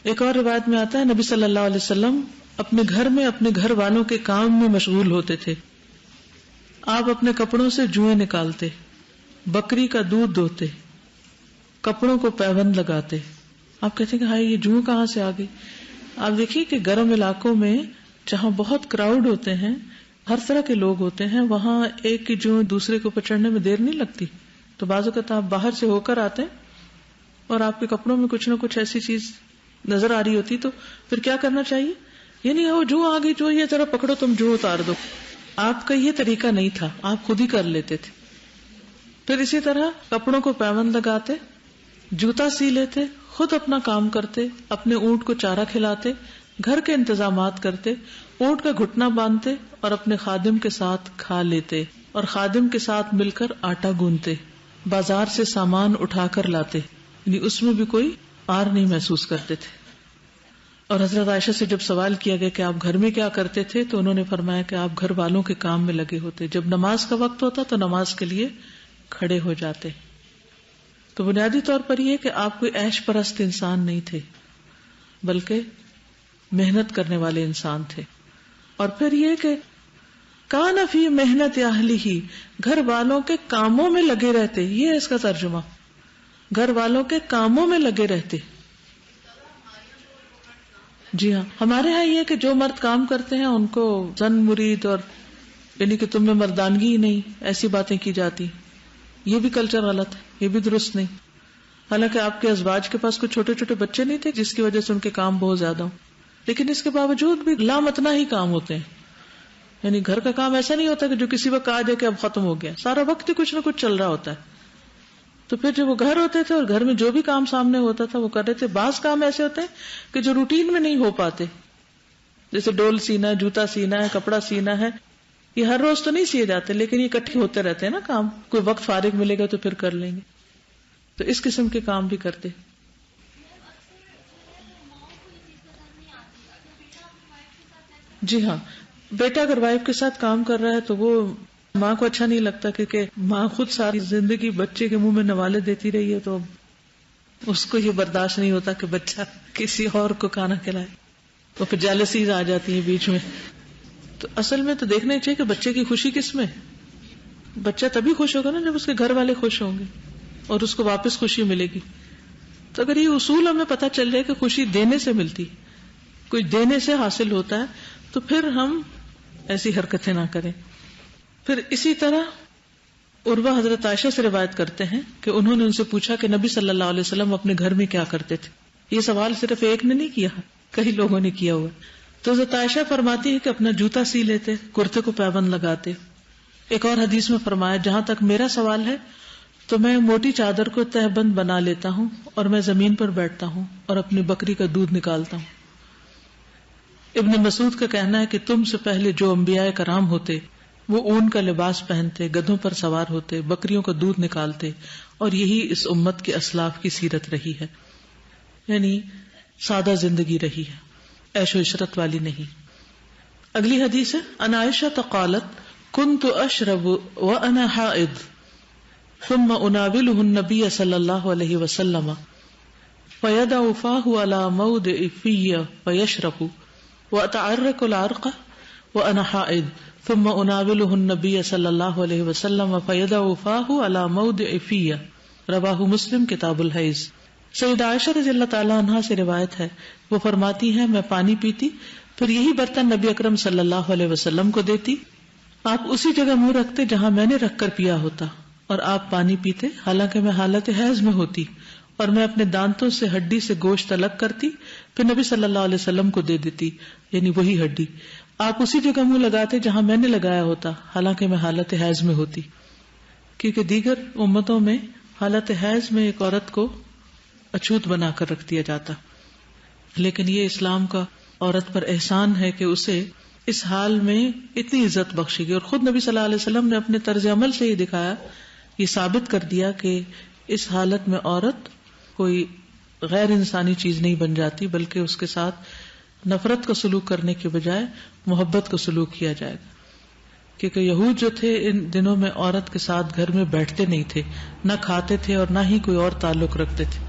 ایک اور روایت میں آتا ہے نبی صلی اللہ علیہ وسلم اپنے گھر میں اپنے گھر والوں کے کام میں مشغول ہوتے تھے. آپ اپنے کپڑوں سے جوئیں نکالتے، بکری کا دودھ دوتے، کپڑوں کو پیوند لگاتے. آپ کہتے ہیں کہ ہائی یہ جوئیں کہاں سے آ گئی؟ آپ دیکھیے کہ گرم علاقوں میں جہاں بہت کراؤڈ ہوتے ہیں، ہر طرح کے لوگ ہوتے ہیں، وہاں ایک کی جوئیں دوسرے کو پچڑنے میں دیر نہیں لگتی. تو بعض اوقات آپ باہر سے ہو کر آتے ہیں اور آپ کے کپڑوں میں کچھ نہ کچھ ایسی چیز نظر آ رہی ہوتی، تو پھر کیا کرنا چاہیے؟ یہ نہیں ہو جو آ گئی جو یہ ذرا پکڑو تم جو اتار دو. آپ کا یہ طریقہ نہیں تھا، آپ خود ہی کر لیتے تھے. پھر اسی طرح کپڑوں کو پیوند لگاتے، جوتا سی لیتے، خود اپنا کام کرتے، اپنے اونٹ کو چارہ کھلاتے، گھر کے انتظامات کرتے، اونٹ کا گھٹنا باندھتے اور اپنے خادم کے ساتھ کھا لیتے اور خادم کے ساتھ مل کر آٹا گوندتے، بازار سے سامان اٹھا کر لاتے، یعنی اس میں بھی کوئی آر نہیں محسوس کرتے تھے. اور حضرت عائشہ سے جب سوال کیا گیا کہ آپ گھر میں کیا کرتے تھے تو انہوں نے فرمایا کہ آپ گھر والوں کے کام میں لگے ہوتے، جب نماز کا وقت ہوتا تو نماز کے لیے کھڑے ہو جاتے. تو بنیادی طور پر یہ کہ آپ کوئی عیش پرست انسان نہیں تھے بلکہ محنت کرنے والے انسان تھے. اور پھر یہ کہ کان فی محنت اہلہ، گھر والوں کے کاموں میں لگے رہتے، یہ ہے اس کا ترجمہ، گھر والوں کے کاموں میں لگے رہتے. جی ہاں، ہمارے ہاں یہ کہ جو مرد کام کرتے ہیں ان کو زن مرید، اور یعنی کہ تم میں مردانگی ہی نہیں، ایسی باتیں کی جاتی. یہ بھی کلچر غلط ہے، یہ بھی درست نہیں. حالانکہ آپ کے ازواج کے پاس کچھ چھوٹے چھوٹے بچے نہیں تھے جس کی وجہ سے ان کے کام بہت زیادہ ہوں، لیکن اس کے باوجود بھی لامتنا ہی کام ہوتے ہیں. یعنی گھر کا کام ایسا نہیں ہوتا کہ جو کسی وقت آ جائے کہ اب ختم ہو گیا، سارا وقت ہی کچھ نہ کچھ چل رہا ہوتا ہے. تو پھر جب وہ گھر ہوتے تھے اور گھر میں جو بھی کام سامنے ہوتا تھا وہ کر رہے تھے. بعض کام ایسے ہوتے ہیں کہ جو روٹین میں نہیں ہو پاتے, جیسے ڈول سینا ہے, جوتا سینا ہے, کپڑا سینا ہے, یہ ہر روز تو نہیں سیے جاتے لیکن یہ اکٹھے ہوتے رہتے ہیں نا کام. کوئی وقت فارغ ملے گا تو پھر کر لیں گے. تو اس قسم کے کام بھی کرتے. جی ہاں, بیٹا اگر وائف کے ساتھ کام کر رہا ہے تو وہ ماں کو اچھا نہیں لگتا, کیونکہ ماں خود ساری زندگی بچے کے منہ میں نوالے دیتی رہی ہے, تو اس کو یہ برداشت نہیں ہوتا کہ بچہ کسی اور کو کھانا کھلائے. تو پھر جیلسیز آ جاتی ہیں بیچ میں. تو اصل میں تو دیکھنا ہی چاہیے کہ بچے کی خوشی کس میں. بچہ تبھی خوش ہوگا نا جب اس کے گھر والے خوش ہوں گے اور اس کو واپس خوشی ملے گی. تو اگر یہ اصول ہمیں پتہ چل جائے کہ خوشی دینے سے ملتی, کوئی دینے سے حاصل ہوتا ہے, تو پھر ہم ایسی حرکتیں نہ کریں. پھر اسی طرح عروہ حضرت عائشہ سے روایت کرتے ہیں کہ انہوں نے ان سے پوچھا کہ نبی صلی اللہ علیہ وسلم اپنے گھر میں کیا کرتے تھے. یہ سوال صرف ایک نے نہیں کیا, کئی لوگوں نے کیا ہوا. تو حضرت عائشہ فرماتی ہے کہ اپنا جوتا سی لیتے, کرتے کو پیبند لگاتے. ایک اور حدیث میں فرمایا, جہاں تک میرا سوال ہے تو میں موٹی چادر کو تہبند بنا لیتا ہوں اور میں زمین پر بیٹھتا ہوں اور اپنی بکری کا دودھ نکالتا ہوں. ابن مسعود کا کہنا ہے کہ تم سے پہلے جو انبیاء کرام ہوتے وہ اون کا لباس پہنتے, گدھوں پر سوار ہوتے, بکریوں کا دودھ نکالتے, اور یہی اس امت کے اسلاف کی سیرت رہی ہے. یعنی سادہ زندگی رہی ہے, عیش و عشرت والی نہیں. اگلی حدیث ہے, ان عائشہ قالت كنت اشرب وانا حائض ثم اناوله النبي صلی اللہ علیہ وسلم فيضع فاه على موضع في فيشرب واتعرق العرق وانا حائض ثم اناوله النبي صلی اللہ علیہ وسلم فيضع فاه على موضع في. رواه مسلم کتاب الحیض. سیدہ عائشہ رضی اللہ تعالی عنہا سے روایت ہے, وہ فرماتی ہیں میں پانی پیتی, پھر یہی برتن نبی اکرم صلی اللہ علیہ وسلم کو دیتی, آپ اسی جگہ منہ رکھتے جہاں میں نے رکھ کر پیا ہوتا, اور آپ پانی پیتے حالانکہ میں حالت حیض میں ہوتی, اور میں اپنے دانتوں سے ہڈی سے گوشت الگ کرتی, پھر نبی صلی اللہ علیہ وسلم کو دے دیتی, یعنی وہی ہڈی. آپ اسی جگہ منہ لگاتے جہاں میں نے لگایا ہوتا حالانکہ میں حالت حیض میں ہوتی. کیونکہ دیگر امتوں میں حالت حیض میں ایک عورت کو اچھوت بنا کر رکھ دیا جاتا, لیکن یہ اسلام کا عورت پر احسان ہے کہ اسے اس حال میں اتنی عزت بخشی گئی. اور خود نبی صلی اللہ علیہ وسلم نے اپنے طرز عمل سے یہ دکھایا, یہ ثابت کر دیا کہ اس حالت میں عورت کوئی غیر انسانی چیز نہیں بن جاتی, بلکہ اس کے ساتھ نفرت کا سلوک کرنے کے بجائے محبت کا سلوک کیا جائے گا. کیونکہ یہود جو تھے ان دنوں میں عورت کے ساتھ گھر میں بیٹھتے نہیں تھے, نہ کھاتے تھے اور نہ ہی کوئی اور تعلق رکھتے تھے.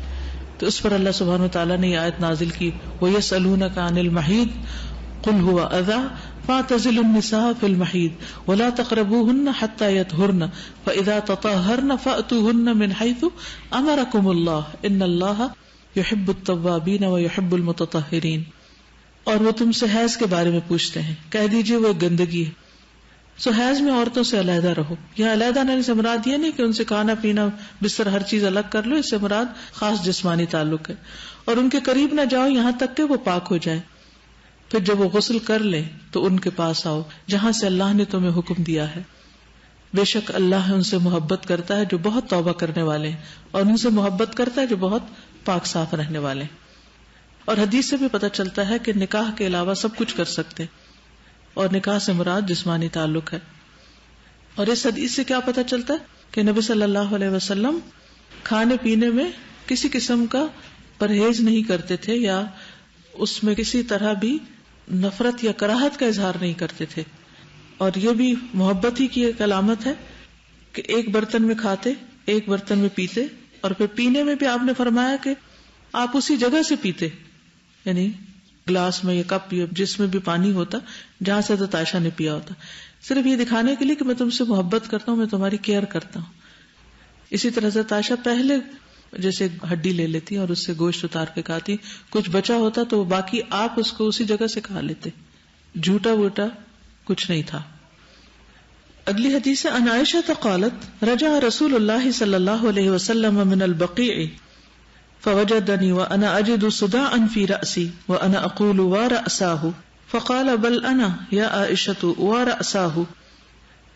تو اس پر اللہ سبحانہ وتعالیٰ نے یہ آیت نازل کی, وَيَسْأَلُونَكَ عَنِ الْمَحِيضِ قُلْ هُوَ أَذًى فَاعْتَزِلُوا النِّسَاءَ فِي الْمَحِيضِ وَلَا تَقْرَبُوهُنَّ حَتَّى يَطْهُرْنَ فَإِذَا تَطَهَّرْنَ فَأْتُوهُنَّ مِنْ حَيْثُ أَمَرَكُمُ اللَّهُ إِنَّ اللَّهَ يُحِبُّ التَّوَّابِينَ وَيُحِبُّ الْمُتَطَهِّرِينَ. اور وہ تم سے حیض کے بارے میں پوچھتے ہیں, کہہ دیجئے وہ گندگی ہے. سو حیض میں عورتوں سے علیحدہ رہو. یہاں علیحدہ نے سے مراد یہ نہیں کہ ان سے کھانا پینا بستر ہر چیز الگ کر لو, اس سے مراد خاص جسمانی تعلق ہے. اور ان کے قریب نہ جاؤ یہاں تک کہ وہ پاک ہو جائے. پھر جب وہ غسل کر لیں تو ان کے پاس آؤ جہاں سے اللہ نے تمہیں حکم دیا ہے. بے شک اللہ ان سے محبت کرتا ہے جو بہت توبہ کرنے والے ہیں, اور ان سے محبت کرتا ہے جو بہت پاک صاف رہنے والے ہیں. اور حدیث سے بھی پتہ چلتا ہے کہ نکاح کے علاوہ سب کچھ کر سکتے ہیں, اور نکاح سے مراد جسمانی تعلق ہے. اور اس حدیث سے کیا پتہ چلتا ہے کہ نبی صلی اللہ علیہ وسلم کھانے پینے میں کسی قسم کا پرہیز نہیں کرتے تھے, یا اس میں کسی طرح بھی نفرت یا کراہت کا اظہار نہیں کرتے تھے. اور یہ بھی محبت ہی کی ایک علامت ہے کہ ایک برتن میں کھاتے, ایک برتن میں پیتے, اور پھر پینے میں بھی آپ نے فرمایا کہ آپ اسی جگہ سے پیتے, یعنی گلاس میں یا کپ یا جس میں بھی پانی ہوتا جہاں سے حضرت عائشہ نے پیا ہوتا, صرف یہ دکھانے کے لیے کہ میں تم سے محبت کرتا ہوں, میں تمہاری کیئر کرتا ہوں. اسی طرح حضرت عائشہ پہلے جیسے ہڈی لے لیتی اور اس سے گوشت اتار کے کھاتی, کچھ بچا ہوتا تو باقی آپ اس کو اسی جگہ سے کھا لیتے, جھوٹا ووٹا کچھ نہیں تھا. اگلی حدیث ہے, ان عائشہ قالت رجع رسول اللہ صلی اللہ علیہ وسلم من البقیع فوجدنی وانا اجد صداعا فی رأسی وانا اقول ورأساه فقال بل انا یا عائشة ورأساه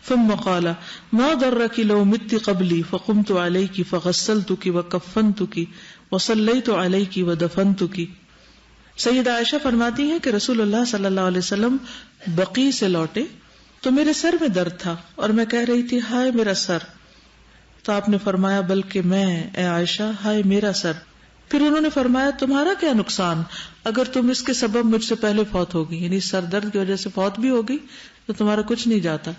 ثم قال ما ضرك لو مت قبلي فقمت عليك فغسلتك وكفنتك وصليت عليك ودفنتك. سیدہ عائشہ فرماتی ہیں کہ رسول اللہ صلی اللہ علیہ وسلم بقیع سے لوٹے تو میرے سر میں درد تھا اور میں کہہ رہی تھی ہائے میرا سر. تو آپ نے فرمایا بلکہ میں اے عائشہ ہائے میرا سر. پھر انہوں نے فرمایا تمہارا کیا نقصان اگر تم اس کے سبب مجھ سے پہلے فوت ہوگی، یعنی سر درد کی وجہ سے فوت بھی ہوگی تو تمہارا کچھ نہیں جاتا.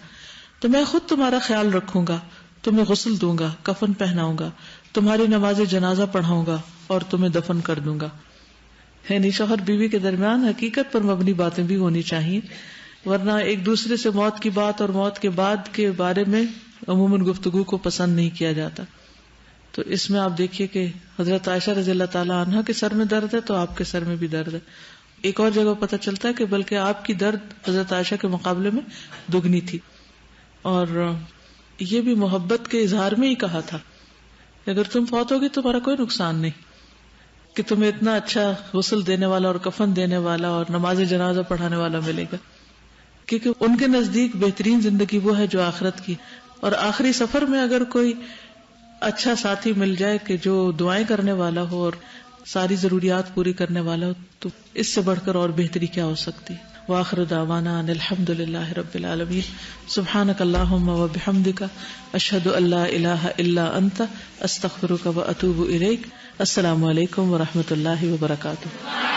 تو میں خود تمہارا خیال رکھوں گا، تمہیں غسل دوں گا، کفن پہناؤں گا، تمہاری نماز جنازہ پڑھاؤں گا اور تمہیں دفن کر دوں گا. یعنی شوہر بیوی کے درمیان حقیقت پر مبنی باتیں بھی ہونی چاہیے، ورنہ ایک دوسرے سے موت کی بات اور موت کے بعد کے بارے میں عموماً گفتگو کو پسند نہیں کیا جاتا. تو اس میں آپ دیکھیے کہ حضرت عائشہ رضی اللہ تعالیٰ عنہا کے سر میں درد ہے تو آپ کے سر میں بھی درد ہے. ایک اور جگہ پتہ چلتا ہے کہ بلکہ آپ کی درد حضرت عائشہ کے مقابلے میں دگنی تھی. اور یہ بھی محبت کے اظہار میں ہی کہا تھا اگر تم فوت ہوگی تو تمہارا کوئی نقصان نہیں، کہ تمہیں اتنا اچھا غسل دینے والا اور کفن دینے والا اور نماز جنازہ پڑھانے والا ملے گا، کیونکہ ان کے نزدیک بہترین زندگی وہ ہے جو آخرت کی. اور آخری سفر میں اگر کوئی اچھا ساتھی مل جائے کہ جو دعائیں کرنے والا ہو اور ساری ضروریات پوری کرنے والا ہو تو اس سے بڑھ کر اور بہتری کیا ہو سکتی. وآخر دعوانا ان الحمد للہ رب العالمین. سبحانک اللہم وبحمدک اشہد ان لا الہ الا انت استغفرک واتوب الیک. السلام علیکم ورحمۃ اللہ وبرکاتہ.